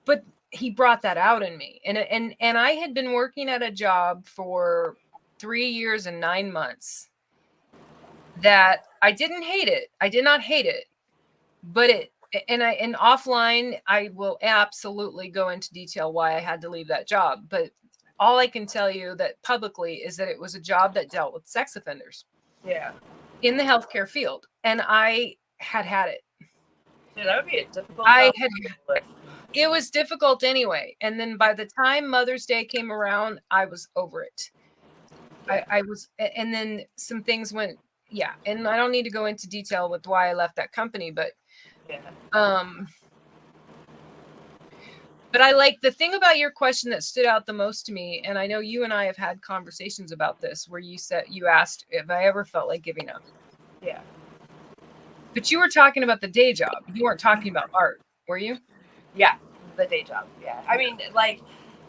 But he brought that out in me. And I had been working at a job for 3 years and 9 months that I didn't hate it. I did not hate it. But and offline, I will absolutely go into detail why I had to leave that job. But all I can tell you that publicly is that it was a job that dealt with sex offenders. Yeah. In the healthcare field. And I had it. Yeah, that would be a difficult job. It was difficult anyway. And then by the time Mother's Day came around, I was over it. I was, and then some things went, and I don't need to go into detail with why I left that company, but but I like the thing about your question that stood out the most to me, and I know you and I have had conversations about this, where you asked if I ever felt like giving up. Yeah. But you were talking about the day job. You weren't talking about art, were you? Yeah, the day job. Yeah. I mean, like,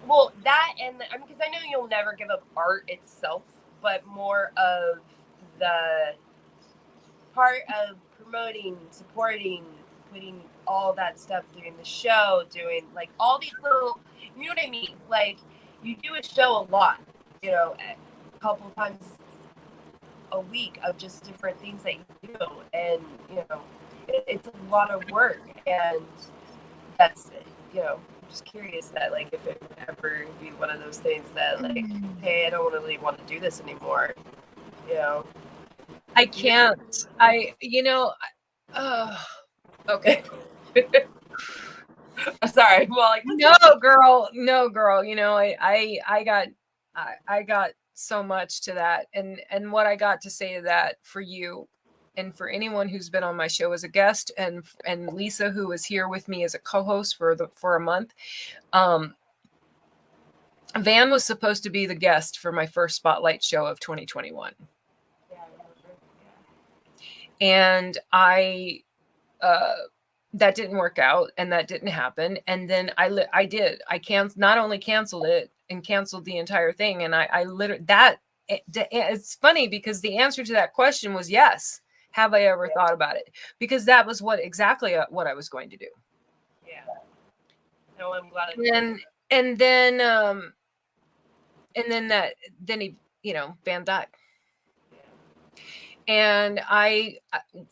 well, that, and I mean, because I know you'll never give up art itself, but more of the part of promoting, supporting, putting all that stuff, doing the show, doing like all these little, you know what I mean? Like, you do a show a lot, a couple times a week of just different things that you do, and it's a lot of work, and that's I'm just curious that like if it would ever be one of those things that like, hey, I don't really want to do this anymore. I can't. Okay. I'm sorry. Well, like, no, girl. I got so much to that. And what I got to say to that for you and for anyone who's been on my show as a guest, and Lisa, who was here with me as a co-host for a month. Van was supposed to be the guest for my first spotlight show of 2021. Yeah, I remember. Yeah. And that didn't work out, and that didn't happen. And then I not only canceled it and canceled the entire thing. And I literally, it's funny because the answer to that question was yes. Have I ever thought about it? Because that was exactly what I was going to do. Yeah. No, I'm glad. And then he, Van died. And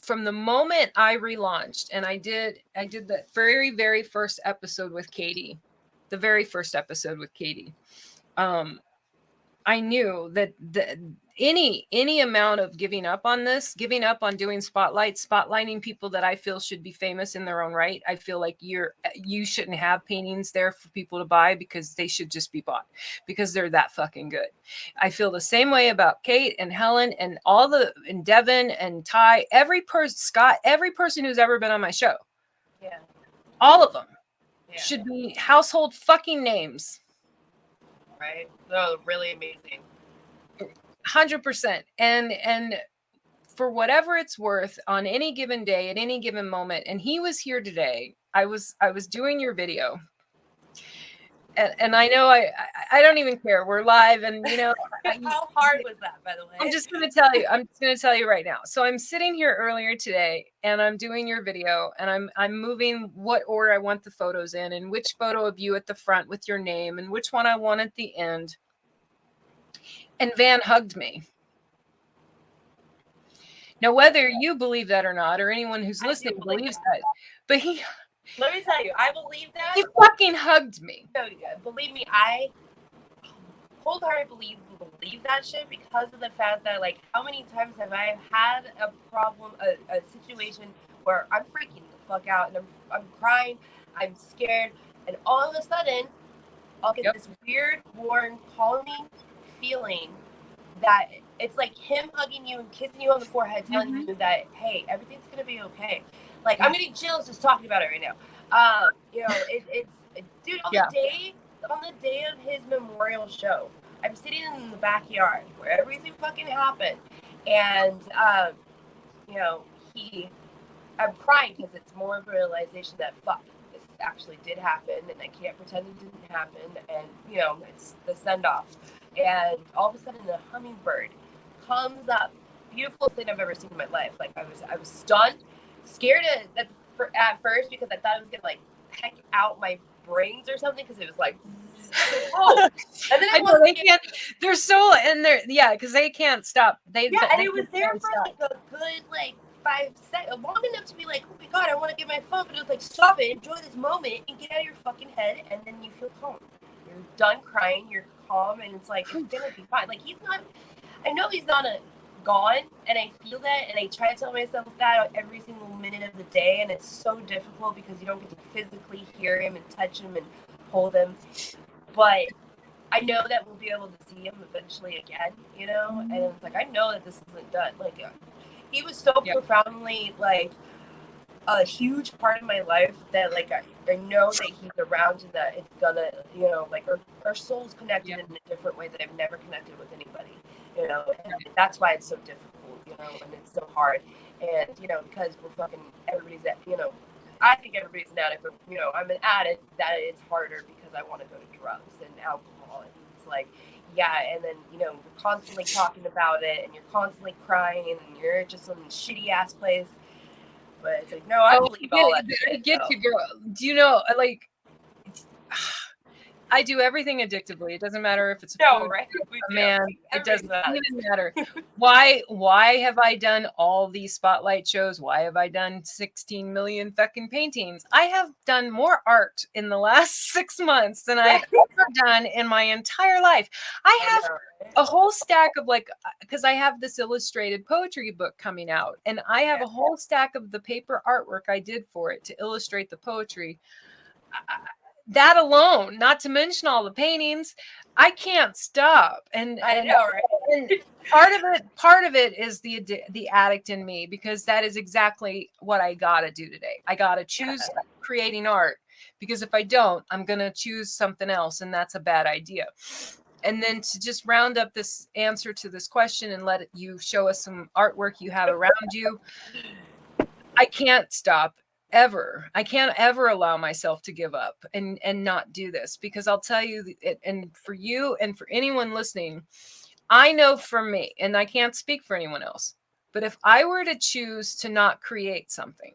from the moment I relaunched, and I did the very, very first episode with Katie, I knew that any amount of giving up on doing spotlighting people that I feel should be famous in their own right. I feel like you shouldn't have paintings there for people to buy, because they should just be bought because they're that fucking good. I feel the same way about Kate and Helen and and Devin and Ty, Scott, every person who's ever been on my show. Yeah. All of them should be household fucking names. Right? No, really amazing. 100%. And for whatever it's worth, on any given day, at any given moment, and he was here today. I was doing your video, and I know I don't even care. We're live, and how hard was that, by the way? I'm just gonna tell you right now. So I'm sitting here earlier today, and I'm doing your video, and I'm moving what order I want the photos in, and which photo of you at the front with your name, and which one I want at the end. And Van hugged me. Now, whether you believe that or not, or anyone who's listening believes that, but let me tell you, I believe that. He fucking hugged me. No, believe me, I wholeheartedly believe that shit, because of the fact that, like, how many times have I had a problem, a situation where I'm freaking the fuck out, and I'm crying, I'm scared, and all of a sudden, I'll get this weird, warm, calming feeling that it's like him hugging you and kissing you on the forehead, telling you that, hey, everything's gonna be okay. Like, I'm getting chills just talking about it right now. It's dude, on the day of his memorial show, I'm sitting in the backyard where everything fucking happened, and I'm crying because it's more of a realization that fuck, this actually did happen, and I can't pretend it didn't happen, and it's the send-off. And all of a sudden, a hummingbird comes up. Beautifulest thing I've ever seen in my life. Like, I was stunned, scared at first, because I thought it was gonna like peck out my brains or something, because it was like, oh. And then I know they can't. They're so in there, because they can't stop. And it was there for like a good 5 seconds, long enough to be like, oh my god, I want to get my phone, but it was like, stop it, enjoy this moment, and get out of your fucking head, and then you feel calm. You're done crying, you're calm, and it's like, it's gonna be fine. Like, I know he's not gone, and I feel that, and I try to tell myself that every single minute of the day, and it's so difficult because you don't get to physically hear him and touch him and hold him, but I know that we'll be able to see him eventually again, and it's like, I know that this isn't done. Like, he was so profoundly, like, a huge part of my life that, like, I know that he's around, and that it's gonna, like, our souls connected in a different way that I've never connected with anybody, and that's why it's so difficult, and it's so hard, and, because we're fucking, everybody's at, I think everybody's an addict, but, I'm an addict, that it's harder because I want to go to drugs and alcohol, and it's like, and then, you're constantly talking about it, and you're constantly crying, and you're just in a shitty ass place. But it's like, no, I believe all that shit. I get you, girl. Do you know, like, I do everything addictively. It doesn't matter if it's a food, a man. It doesn't even matter. Why have I done all these spotlight shows? Why have I done 16 million fucking paintings? I have done more art in the last 6 months than I've ever done in my entire life. I have a whole stack of, like, because I have this illustrated poetry book coming out, and I have a whole stack of the paper artwork I did for it to illustrate the poetry. that alone, not to mention all the paintings, I can't stop. I know, right? And part of it is the addict in me, because that is exactly what I gotta do today. I gotta choose creating art, because if I don't, I'm gonna choose something else, and that's a bad idea. And then to just round up this answer to this question and let you show us some artwork you have around you, I can't stop ever. I can't ever allow myself to give up and not do this, because I'll tell you, and for you and for anyone listening, I know for me, and I can't speak for anyone else, but if I were to choose to not create something,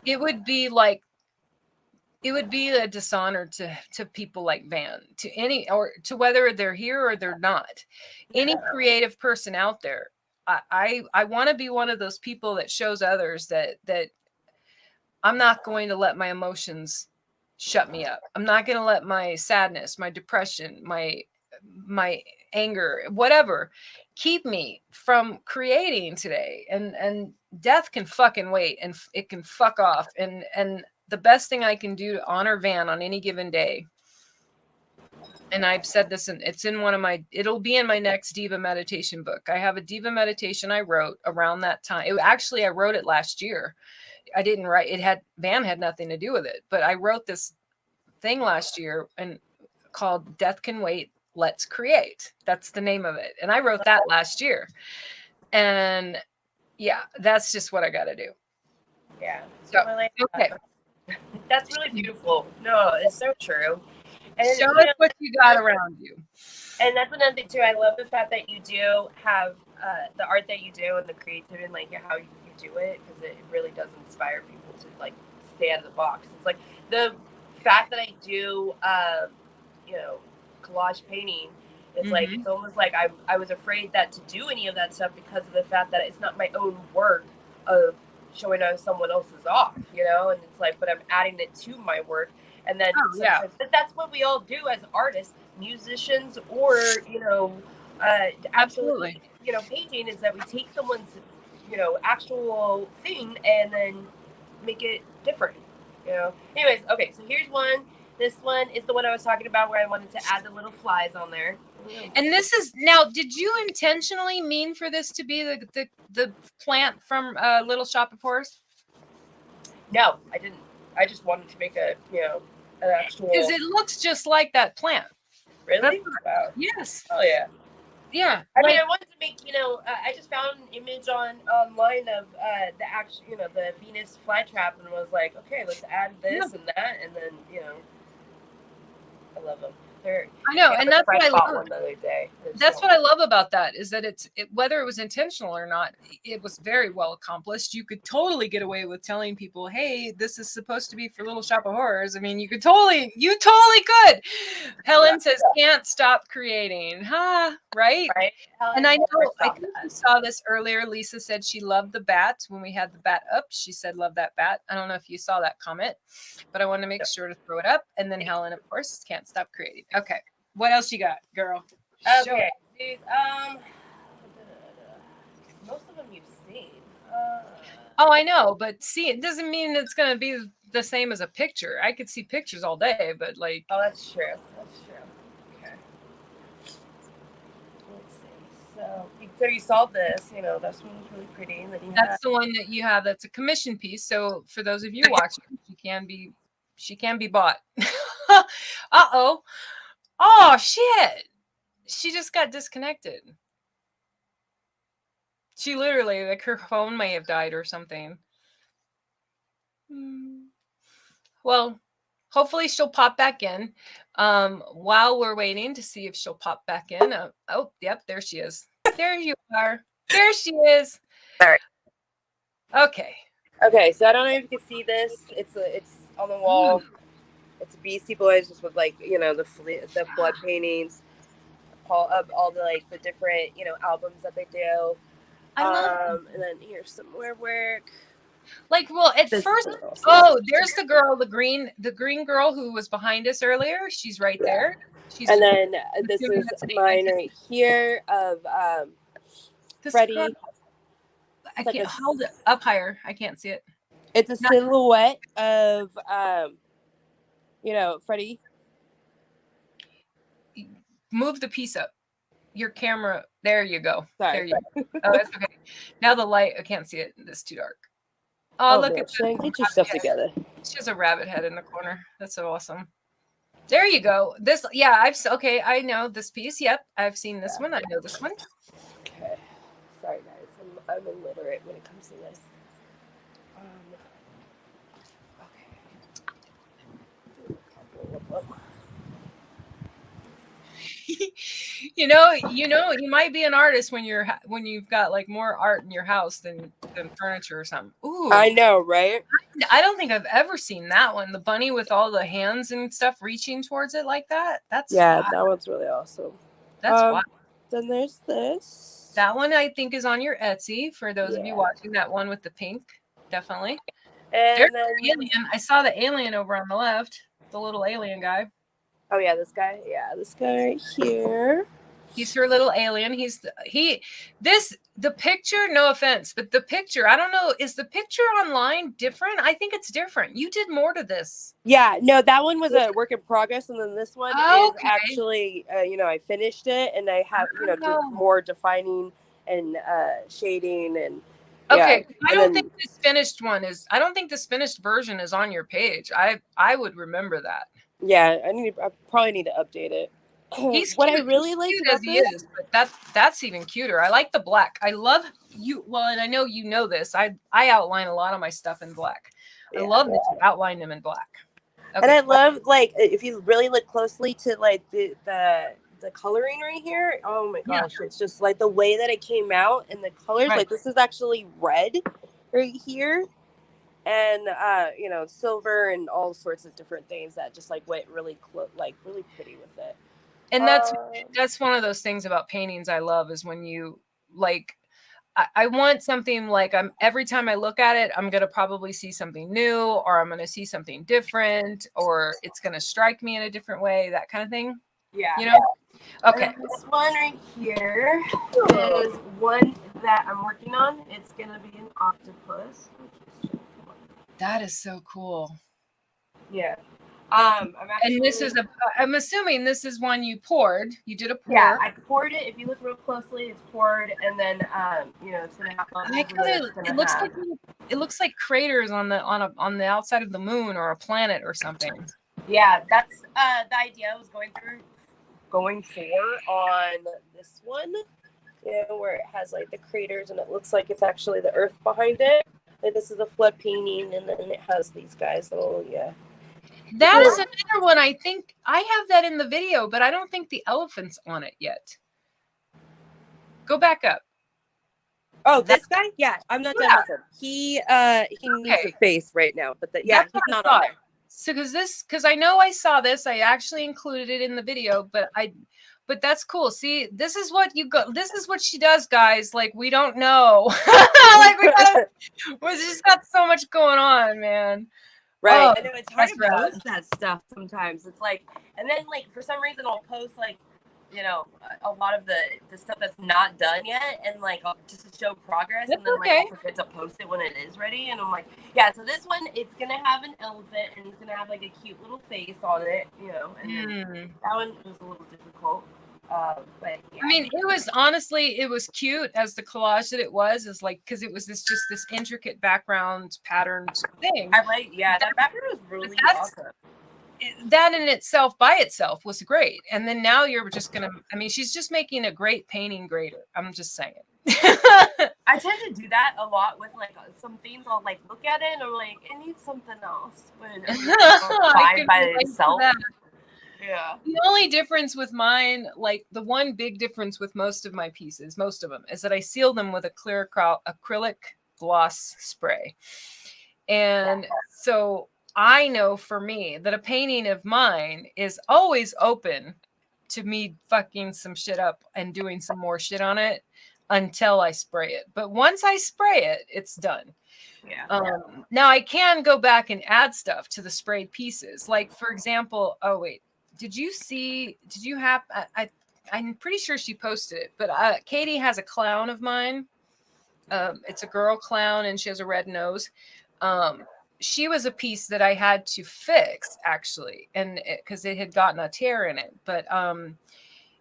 it would be like, it would be a dishonor to people like Van, to any, or to whether they're here or they're not, any creative person out there. I want to be one of those people that shows others that I'm not going to let my emotions shut me up. I'm not going to let my sadness, my depression, my anger, whatever, keep me from creating today. And death can fucking wait, and it can fuck off. And the best thing I can do to honor Van on any given day, and I've said this, and it's in one of my, it'll be in my next Diva meditation book. I have a Diva meditation I wrote around that time. Actually, I wrote it last year. I didn't write it, Van had nothing to do with it, but I wrote this thing last year and called Death Can Wait, Let's Create. That's the name of it. And I wrote that last year. And yeah, that's just what I got to do. Yeah. So, okay. That's really beautiful. No, it's so true. And show us what you got around you. And that's another thing too. I love the fact that you do have the art that you do and the creativity and like how you do it, because it really does inspire people to like stay out of the box. It's like the fact that I do, collage painting. It's like, it's almost like I was afraid that to do any of that stuff because of the fact that it's not my own work of showing out someone else's off, and it's like, but I'm adding it to my work. And then but that's what we all do as artists, musicians, or Absolutely. painting, is that we take someone's actual thing and then make it different. Anyways, okay, so here's one. This one is the one I was talking about where I wanted to add the little flies on there. And this is, now, did you intentionally mean for this to be the plant from Little Shop of Horrors? No, I didn't. I just wanted to make an actual. Because it looks just like that plant. Really? Wow. Yes. Oh yeah. Yeah. I mean, I wanted to make, I just found an image online of the actual, the Venus flytrap, and was like, okay, let's add this and that, and then, I love them. I know, and that's what I love. One the other day. That's what I love about that, is that whether it was intentional or not, it was very well accomplished. You could totally get away with telling people, "Hey, this is supposed to be for Little Shop of Horrors." I mean, you totally could. Helen says, "Can't stop creating," right? Right. And I know, I think you saw this earlier. Lisa said she loved the bat when we had the bat up. She said, "Love that bat." I don't know if you saw that comment, but I want to make sure to throw it up. And then Helen, of course, can't stop creating. Okay. What else you got, girl? Okay. These, most of them you've seen. Oh, I know, but see, it doesn't mean it's going to be the same as a picture. I could see pictures all day, but like. Oh, that's true. That's true. Okay. Let's see. So you saw this. This one was really pretty. And then that's the one that you have. That's a commission piece. So for those of you watching, she can be bought. Uh-oh. Oh, shit. She just got disconnected. She literally, like, her phone may have died or something. Well, hopefully she'll pop back in. While we're waiting to see if she'll pop back in. Oh, yep, there she is. There you are. There she is. All right. Okay. Okay, so I don't know if you can see this. It's on the wall. It's Beastie Boys, just with like the flood paintings, all the like the different albums that they do. And then here's some more work. Like, well, at first, there's the girl, the green girl who was behind us earlier. She's right there. And then this is mine right here of Freddie. I can't hold it up higher. I can't see it. It's a silhouette of Freddie. Move the piece up. Your camera. There you go. Sorry. There you go. Oh, that's okay. Now the light. I can't see it. It's too dark. Oh, look man, at Shannon, get your stuff together. She has a rabbit head in the corner. That's so awesome. There you go. This, yeah, okay. I know this piece. Yep, I've seen this one. I know this one. Okay. Sorry, guys. I'm illiterate when it comes to this. Okay. You might be an artist when you've got like more art in your house than furniture or something. Ooh, I know, right? I don't think I've ever seen that one. The bunny with all the hands and stuff reaching towards it like that. That's that one's really awesome. That's wild. Then there's this. That one I think is on your Etsy for those of you watching. That one with the pink, definitely. And there's then the alien. I saw the alien over on the left. The little alien guy. Oh yeah, this guy. Yeah, this guy right here. He's her little alien. The picture, no offense, but the picture, I don't know, is the picture online different? I think it's different. You did more to this. Yeah, no, that one was a work in progress, and then this one is actually, I finished it, and I have, do more defining and shading and. Okay, I don't think this finished version is on your page. I would remember that. Yeah, I probably need to update it. What I really like about this, but that's even cuter. I like the black. I love you. Well, and I know you know this. I outline a lot of my stuff in black. I love that you outline them in black. Okay. And I love, like, if you really look closely to like the coloring right here. Oh my gosh, it's just like the way that it came out and the colors. Like this is actually red right here. And silver and all sorts of different things that just like went really really pretty with it. And that's one of those things about paintings I love is when you like. I want something like every time I look at it, I'm gonna probably see something new, or I'm gonna see something different, or it's gonna strike me in a different way. That kind of thing. Yeah. Okay. This one right here is one that I'm working on. It's gonna be an octopus. That is so cool. Yeah. And this is I'm assuming this is one you poured. You did a pour. Yeah, I poured it. If you look real closely, it's poured, and then it's gonna have. It looks like craters on the outside of the moon or a planet or something. Yeah, that's the idea I was going for on this one. Where it has like the craters, and it looks like it's actually the Earth behind it. Like this is a flood painting, and then it has these guys. That is another one. I think I have that in the video, but I don't think the elephant's on it yet. Go back up. Oh, this guy? Yeah, I'm not done with him. He needs a face right now, but he's not on there. So because I know I saw this, I actually included it in the video, but that's cool. See, this is what she does, guys. Like, we don't know. Like, we just got so much going on, man. Right. I know it's hard to post that stuff sometimes. It's like, and then like for some reason I'll post like, a lot of the stuff that's not done yet, and like just to show progress, and then like I'll forget to post it when it is ready, and I'm like, yeah. So this one, it's gonna have an elephant, and it's gonna have like a cute little face on it, and then that one was a little difficult. But yeah. I mean, it was cute as the collage that it was, is like, because it was this intricate background patterned thing. That background was really awesome. That in itself, by itself, was great. And then now you're just gonna, she's just making a great painting greater. I'm just saying. I tend to do that a lot with like some themes. I'll like look at it and I'm like, it needs something else when it's fine by itself. Yeah. The only difference with mine, like the one big difference with most of my pieces, most of them, is that I seal them with a clear acrylic gloss spray. And so I know for me that a painting of mine is always open to me fucking some shit up and doing some more shit on it until I spray it. But once I spray it, it's done. Yeah. Now I can go back and add stuff to the sprayed pieces. Like, for example, I'm pretty sure she posted it, but Katie has a clown of mine. It's a girl clown and she has a red nose. she was a piece that I had to fix actually, and because it had gotten a tear in it. But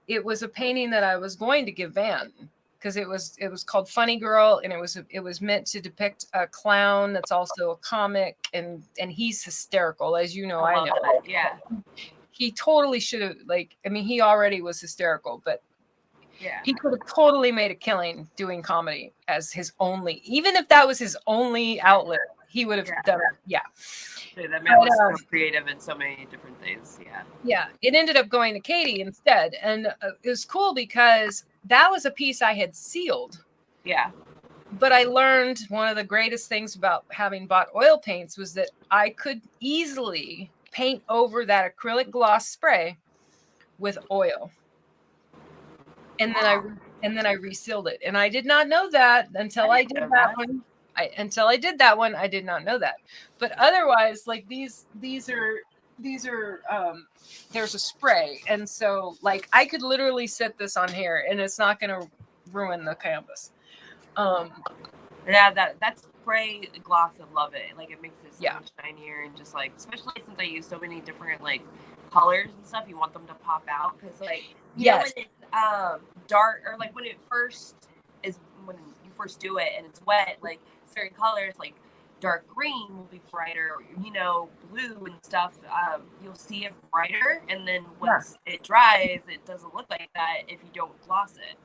it was a painting that I was going to give Van because it was called Funny Girl, and it was meant to depict a clown that's also a comic, and he's hysterical, as you know. I know. That. Yeah. He totally should have, like, I mean, he already was hysterical, but yeah, he could have totally made a killing doing comedy as his only, even if that was his only outlet, he would have done it. Yeah. Dude, that man was so creative in so many different things. Yeah. Yeah. It ended up going to Katie instead. And it was cool because that was a piece I had sealed. Yeah. But I learned one of the greatest things about having bought oil paints was that I could easily paint over that acrylic gloss spray with oil. And then I resealed it. And I did not know that until I did that one. Until I did that one, I did not know that. But otherwise, like these are there's a spray, and so like I could literally set this on here and it's not going to ruin the canvas. Yeah, that spray gloss, I love it. Like it makes it so much shinier, and just like, especially since I use so many different like colors and stuff, you want them to pop out, because like you know when it's dark, or like when you first do it and it's wet, like certain colors like dark green will be brighter, you know, blue and stuff, you'll see it brighter, and then once it dries, it doesn't look like that if you don't gloss it.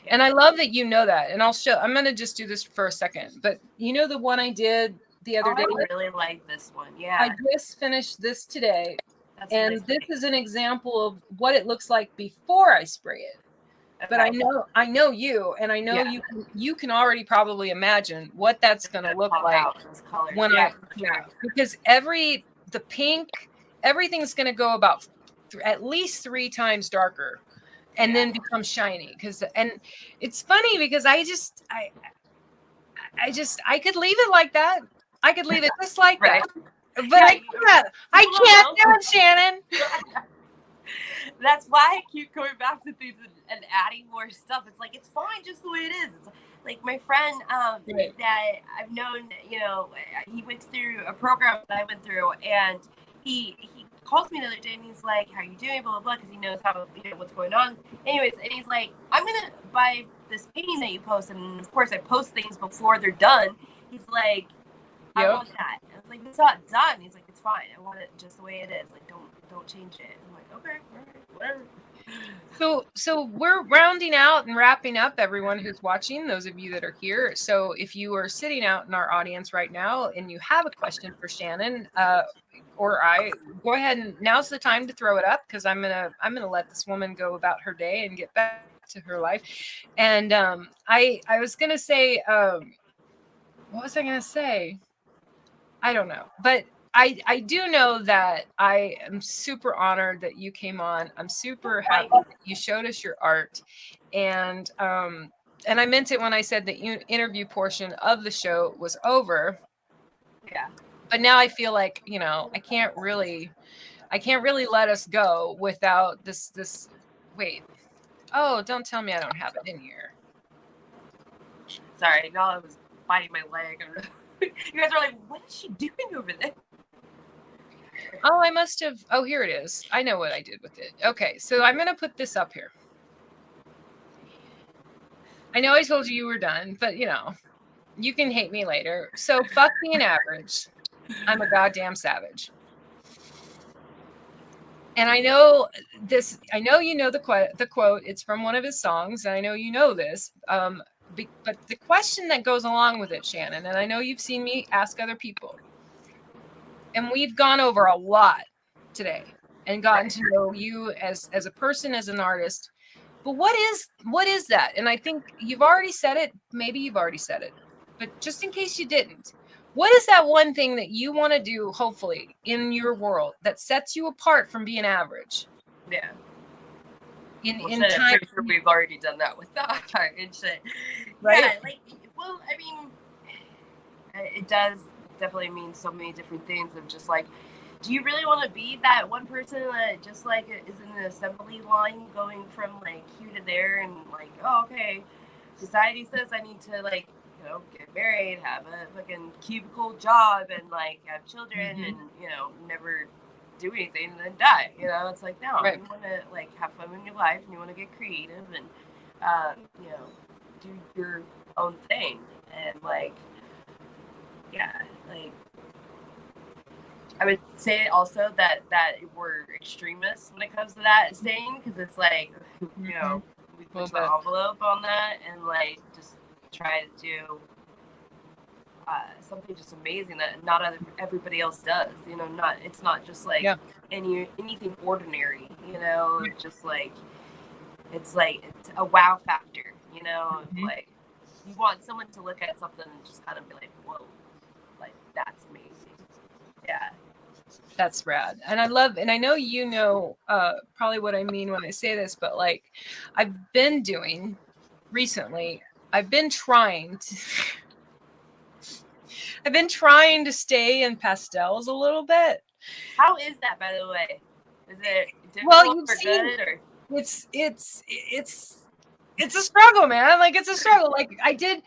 Yeah. And I love that you know that. And I'm going to just do this for a second. But you know the one I did the other day? I really like this one. Yeah. I just finished this today. That's and nice. This is an example of what it looks like before I spray it. Okay. But I know you, and I know you can already probably imagine what that's going to look like when because the pink, everything's going to go about at least 3 times darker. And then become shiny, and it's funny because I could leave it like that. I could leave it just like that, but I can't do it, Shannon. That's why I keep going back to things and adding more stuff. It's like, it's fine just the way it is. It's like my friend that I've known, you know, he went through a program that I went through, and he calls me the other day and he's like, how are you doing, blah blah blah, because he knows how, you know, what's going on. Anyways, and he's like, I'm gonna buy this painting that you post, and of course I post things before they're done. He's like, I want that. I was like, it's not done. He's like, it's fine, I want it just the way it is, like don't change it. I'm like, okay, all right, whatever. So we're rounding out and wrapping up, everyone who's watching, those of you that are here. So if you are sitting out in our audience right now and you have a question for Shannon, or I, go ahead, and now's the time to throw it up, because I'm gonna let this woman go about her day and get back to her life. And I was gonna say, what was I gonna say? I don't know, but I do know that I am super honored that you came on. I'm super happy that you showed us your art, and I meant it when I said the interview portion of the show was over. Yeah. But now I feel like, you know, I can't really let us go without this. Wait. Oh, don't tell me I don't have it in here. Sorry, no, I was biting my leg. You guys are like, what is she doing over there? Oh, I must have. Oh, here it is. I know what I did with it. Okay, so I'm going to put this up here. I know I told you were done, but, you know, you can hate me later. So fuck being average. I'm a goddamn savage. And I know this. I know you know the quote. It's from one of his songs, and I know you know this. But the question that goes along with it, Shannon, and I know you've seen me ask other people, and we've gone over a lot today and gotten to know you as a person, as an artist. But what is that? And I think you've already said it. Maybe you've already said it, but just in case you didn't, what is that one thing that you want to do, hopefully, in your world that sets you apart from being average? Yeah. In time, I'm pretty sure we've already done that with that and shit. Right? Yeah, like, well, I mean, it does definitely mean so many different things of just like, do you really want to be that one person that just like is in the assembly line going from like here to there, and like, oh, okay, society says I need to like you know, get married, have a fucking cubicle job, and like have children, Mhm. and you know, never do anything and then die. You know, it's like, no, Right. you want to like have fun in your life, and you want to get creative, and you know, do your own thing, and like, yeah, like I would say also that we're extremists when it comes to that saying, because it's like, you know, we push the envelope on that and like just try to do something just amazing that not everybody else does. You know, it's not just like anything ordinary. You know, just like it's a wow factor. You know, like you want someone to look at something and just kind of be like, whoa, like that's amazing. Yeah. That's rad. And I love, and I know you know probably what I mean when I say this, but like I've been doing recently, I've been trying to stay in pastels a little bit. How is that, by the way? Is it Well, difficult or good, or it's a struggle, man. Like it's a struggle. Like I did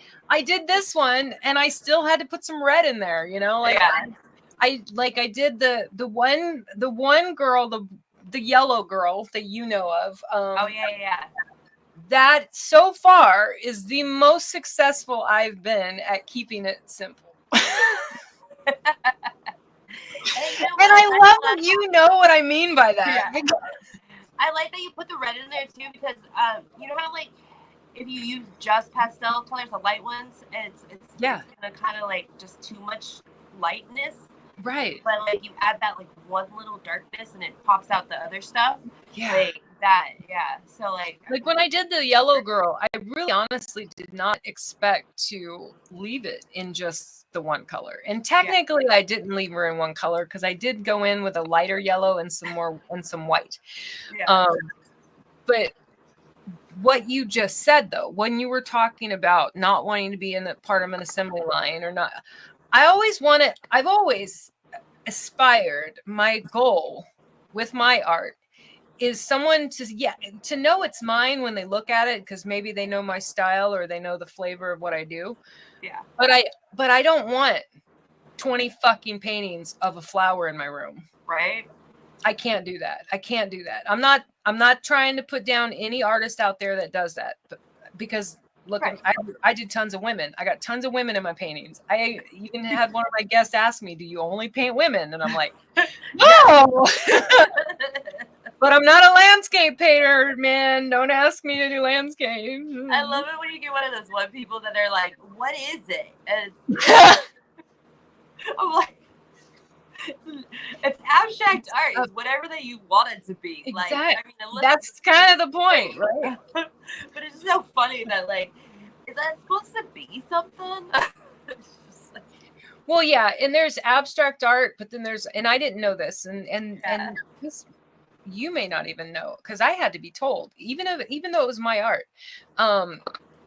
this one and I still had to put some red in there, you know? Like I did the one girl, the yellow girl that you know of. Oh yeah. That so far is the most successful I've been at keeping it simple. Hey, you know And I love that you know what I mean by that. Yeah. I like that you put the red in there too, because you know how like if you use just pastel colors, the light ones, it's gonna kind of like just too much lightness. Right. But like you add that like one little darkness and it pops out the other stuff. Yeah. Like that, yeah. So like when I did the yellow girl, I really honestly did not expect to leave it in just the one color. And technically I didn't leave her in one color because I did go in with a lighter yellow and some white. Yeah. But what you just said though, when you were talking about not wanting to be in the part of an assembly line or not, I've always aspired, my goal with my art is someone to know it's mine when they look at it, because maybe they know my style or they know the flavor of what I do. Yeah. But I don't want 20 fucking paintings of a flower in my room. Right. I can't do that. I'm not trying to put down any artist out there that does that, because look, I did tons of women. I got tons of women in my paintings. I even had one of my guests ask me, "Do you only paint women?" And I'm like, "No." But I'm not a landscape painter, man. Don't ask me to do landscape. I love it when you get one of those one people that are like, "What is it?" And I'm like, it's abstract art. It's whatever that you want it to be. Exactly. Like, I mean, that's kind of the point, right? But it's so funny that like, is that supposed to be something? Well, yeah, and there's abstract art, but then and I didn't know this, and this, you may not even know, because I had to be told, even though it was my art.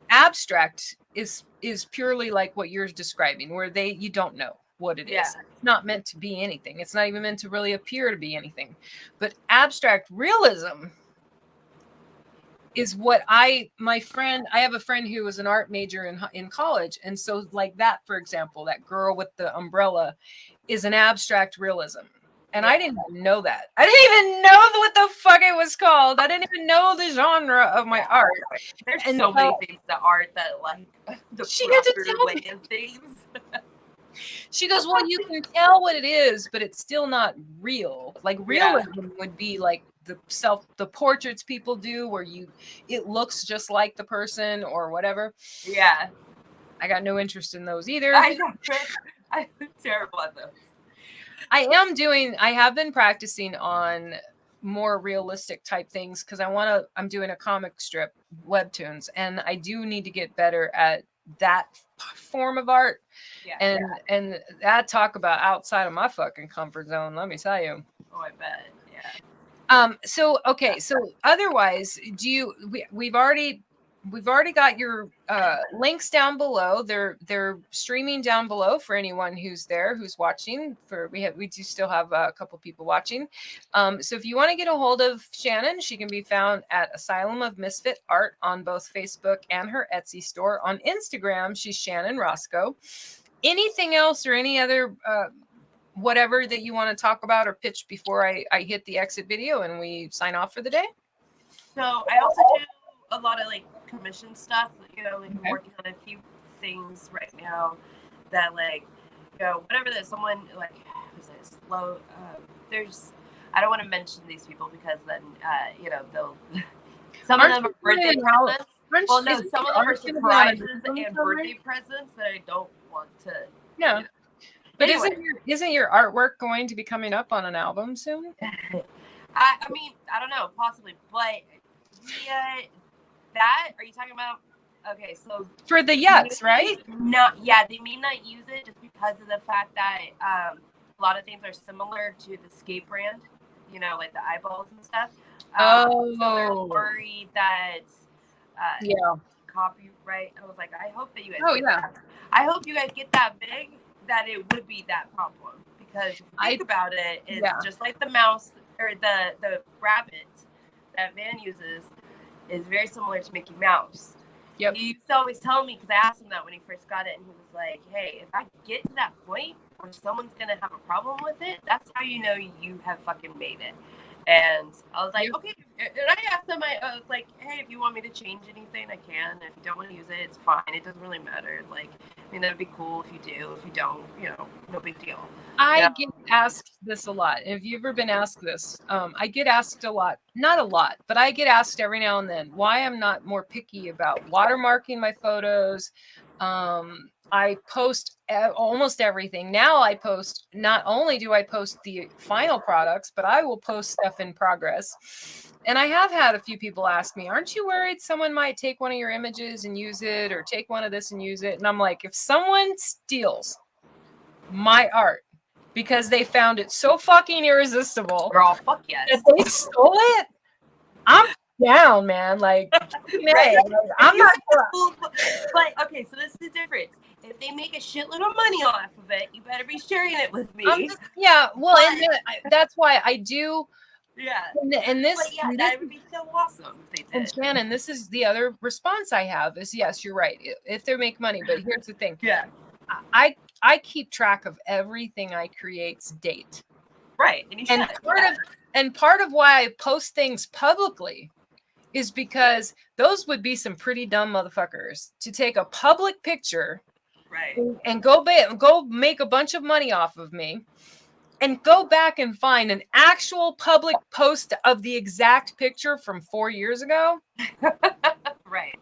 Abstract is purely like what you're describing, where you don't know what it is. It's not meant to be anything. It's not even meant to really appear to be anything. But abstract realism is what I have a friend who was an art major in college. And so like that, for example, that girl with the umbrella is an abstract realism. And I didn't even know that. I didn't even know what the fuck it was called. I didn't even know the genre of my art. There's so many things to art that like the proper way of things. She goes, well, you can tell what it is, but it's still not real. Like realism would be like the portraits people do where it looks just like the person or whatever. Yeah. I got no interest in those either. I'm terrible at those. I have been practicing on more realistic type things because I'm doing a comic strip, webtoons, and I do need to get better at that form of art. And that talk about outside of my fucking comfort zone, let me tell you. Oh, I bet. Yeah. So otherwise, we've already we've already got your links down below. They're streaming down below for anyone who's there, who's watching. We do still have a couple people watching. So if you want to get a hold of Shannon, she can be found at Asylum of Misfit Art on both Facebook and her Etsy store. On Instagram, she's Shannon Roscoe. Anything else or any other whatever that you want to talk about or pitch before I hit the exit video and we sign off for the day? So I also do a lot of like commission stuff. You know, like I'm working on a few things right now that like, you know, whatever that someone like, who's this low? There's, I don't want to mention these people because then you know they'll. Some of them are birthday presents. Well, no, some of them are surprises and birthday presents that I don't want to. Yeah. You know. But anyway. isn't your artwork going to be coming up on an album soon? I mean, I don't know, possibly, but that, are you talking about? Okay, so for the yucks, right? No, yeah, they may not use it just because of the fact that a lot of things are similar to the skate brand, you know, like the eyeballs and stuff. So they're worried that copyright. I was like, I hope that you guys I hope you guys get that big that it would be that problem, because if you think about it, it's just like the mouse or the rabbit that Van uses is very similar to Mickey Mouse. Yep. He used to always tell me, because I asked him that when he first got it, and he was like, hey, if I get to that point where someone's going to have a problem with it, that's how you know you have fucking made it. And I was like, okay. And I asked him, I was like, hey, if you want me to change anything, I can. If you don't want to use it, it's fine. It doesn't really matter. Like, I mean, that'd be cool if you do. If you don't, you know, no big deal. I get asked this a lot. Have you ever been asked this? I get asked a lot. Not a lot, but I get asked every now and then why I'm not more picky about watermarking my photos. I post almost everything. Now I post, not only do I post the final products, but I will post stuff in progress. And I have had a few people ask me, aren't you worried someone might take one of your images and use it, or take one of this and use it? And I'm like, if someone steals my art because they found it so fucking irresistible, girl, fuck yes, that they stole it, I'm down, man. Like, right? I'm not. But okay, so this is the difference. If they make a shitload of money off of it, you better be sharing it with me. Well, and that's why I do. Yeah. And this, that would be so awesome if they did. And Shannon, this is the other response I have is, yes, you're right. If they make money, but here's the thing. Yeah. I keep track of everything I create's date. Right. And part of why I post things publicly is because those would be some pretty dumb motherfuckers to take a public picture, right, and go make a bunch of money off of me, and go back and find an actual public post of the exact picture from 4 years ago. Right.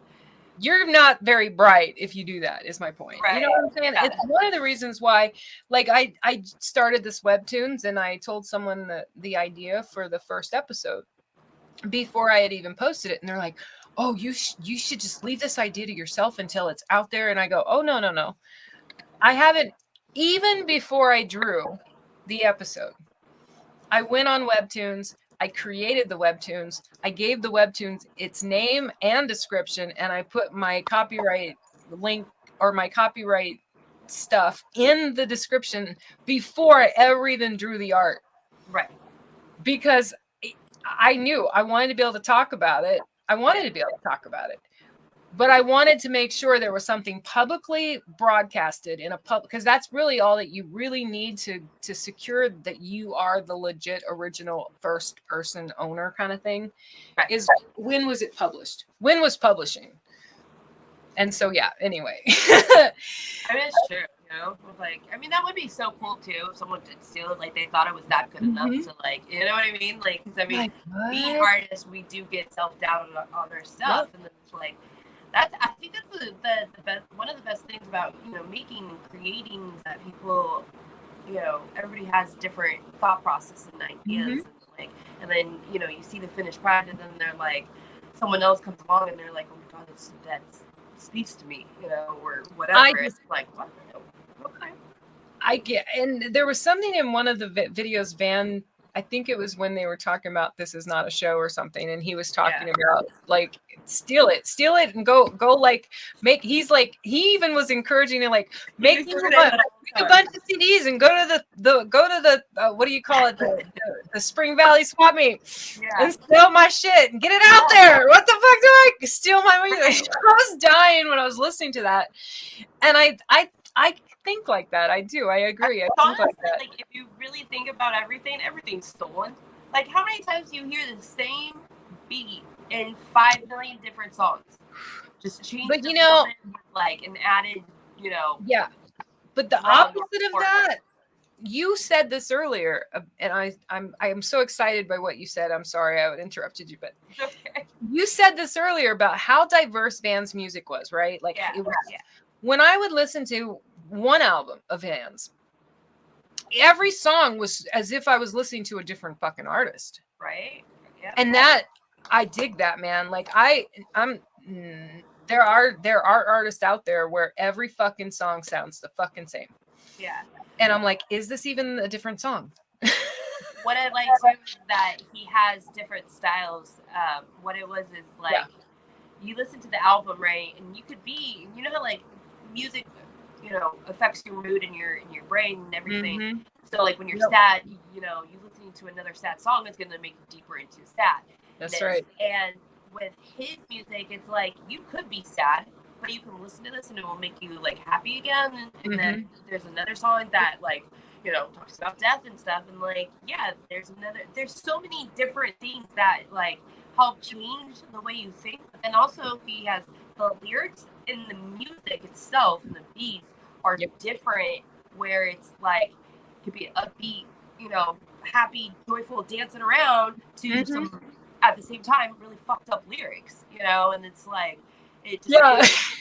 You're not very bright if you do that, is my point. Right. You know what I'm saying? Yeah. It's one of the reasons why, like, I started this Webtoons, and I told someone the idea for the first episode before I had even posted it. And they're like, oh, you should just leave this idea to yourself until it's out there. And I go, oh, no. I haven't, even before I drew the episode, I went on Webtoons. I created the Webtoons. I gave the Webtoons its name and description, and I put my copyright link or my copyright stuff in the description before I ever even drew the art. Right. Because I knew I wanted to be able to talk about it. But I wanted to make sure there was something publicly broadcasted in a public, because that's really all that you really need to secure that you are the legit original first person owner kind of thing. Right. Is when was it published? When was publishing? And so, yeah, anyway. I mean, it's true, you know? Like, I mean, that would be so cool, too, if someone did steal it, like, they thought it was that good enough to, like, you know what I mean? Like, because, I mean, being artists, we do get self-doubt on our stuff, and then it's like, I think that's the best, one of the best things about, you know, making and creating, is that people, you know, everybody has different thought process and ideas, and like, and then, you know, you see the finished product, and then they're like, someone else comes along, and they're like, oh my god, that's speaks to me, you know, or whatever. It's like, what? Okay. I get, and there was something in one of the videos Van I think it was when they were talking about This Is Not a Show or something, and he was talking about like steal it, and go like make. He's like, he even was encouraging it, like make a bunch of CDs and go to the what do you call it, the Spring Valley swap meet and steal my shit and get it out there. What the fuck do I steal my music? I was dying when I was listening to that, and I think like that. I do. I agree. I think like that. Like if you really think about everything's stolen. Like how many times do you hear the same beat in 5 million different songs? Just change. But you know, like an added, you know. Yeah. But the opposite of that, you said this earlier, and I am so excited by what you said. I'm sorry I interrupted you, but okay. You said this earlier about how diverse Van's music was, right? Like it was, when I would listen to one album of Van's, every song was as if I was listening to a different fucking artist. Right. Yeah. And that, I dig that, man. Like there are artists out there where every fucking song sounds the fucking same. Yeah. And I'm like, is this even a different song? What I like too is that he has different styles. What it was is like, you listen to the album, right? And you could be, you know how like music, you know, affects your mood and your brain and everything. Mm-hmm. So like when you're sad, you know, you listening to another sad song is going to make you deeper into sad. That's right. And with his music, it's like you could be sad, but you can listen to this and it will make you like happy again. And then there's another song that like, you know, talks about death and stuff. And like, there's so many different things that like help change the way you think. And also he has the lyrics and the music itself and the beats are different, where it's like, it could be upbeat, you know, happy, joyful, dancing around to some, at the same time, really fucked up lyrics, you know, and it's like, it just,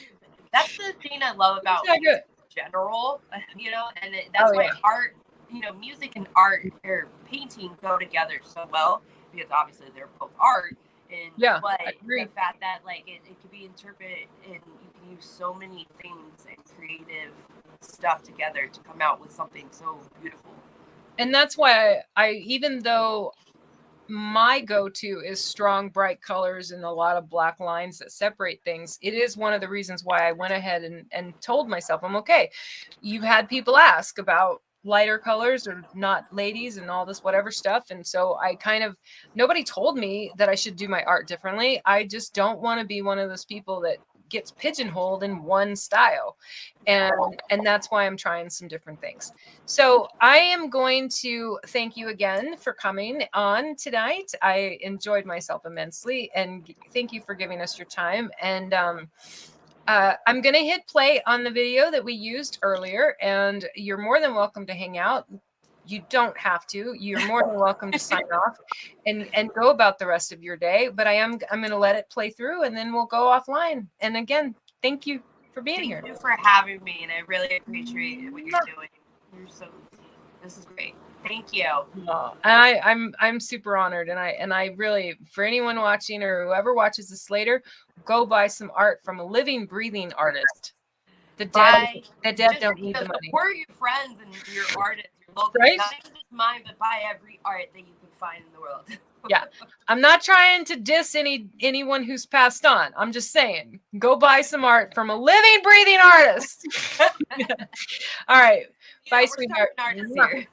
that's the thing I love about music in general, you know, and that's why art, you know, music and art or painting go together so well, because obviously they're both art, and but the fact that like it can be interpreted and you can use so many things and creative stuff together to come out with something so beautiful. And that's why I even though my go-to is strong, bright colors and a lot of black lines that separate things, it is one of the reasons why I went ahead and told myself, I'm okay. You've had people ask about lighter colors or not ladies and all this whatever stuff. And so I kind of, nobody told me that I should do my art differently. I just don't want to be one of those people that gets pigeonholed in one style. And that's why I'm trying some different things. So I am going to thank you again for coming on tonight. I enjoyed myself immensely, and thank you for giving us your time. And I'm going to hit play on the video that we used earlier, and you're more than welcome to hang out. You don't have to. You're more than welcome to sign off and go about the rest of your day. But I'm going to let it play through, and then we'll go offline. And again, thank you for being here. Thank you for having me, and I really appreciate what you're doing. This is great. Thank you. I'm super honored, and I really, for anyone watching or whoever watches this later, go buy some art from a living, breathing artist. The dead don't need the money. Support your friends and your artists, your local, right? Not just mine, but buy every art that you can find in the world. Yeah, I'm not trying to diss anyone who's passed on. I'm just saying, go buy some art from a living, breathing artist. All right, bye, sweetheart. Artists here.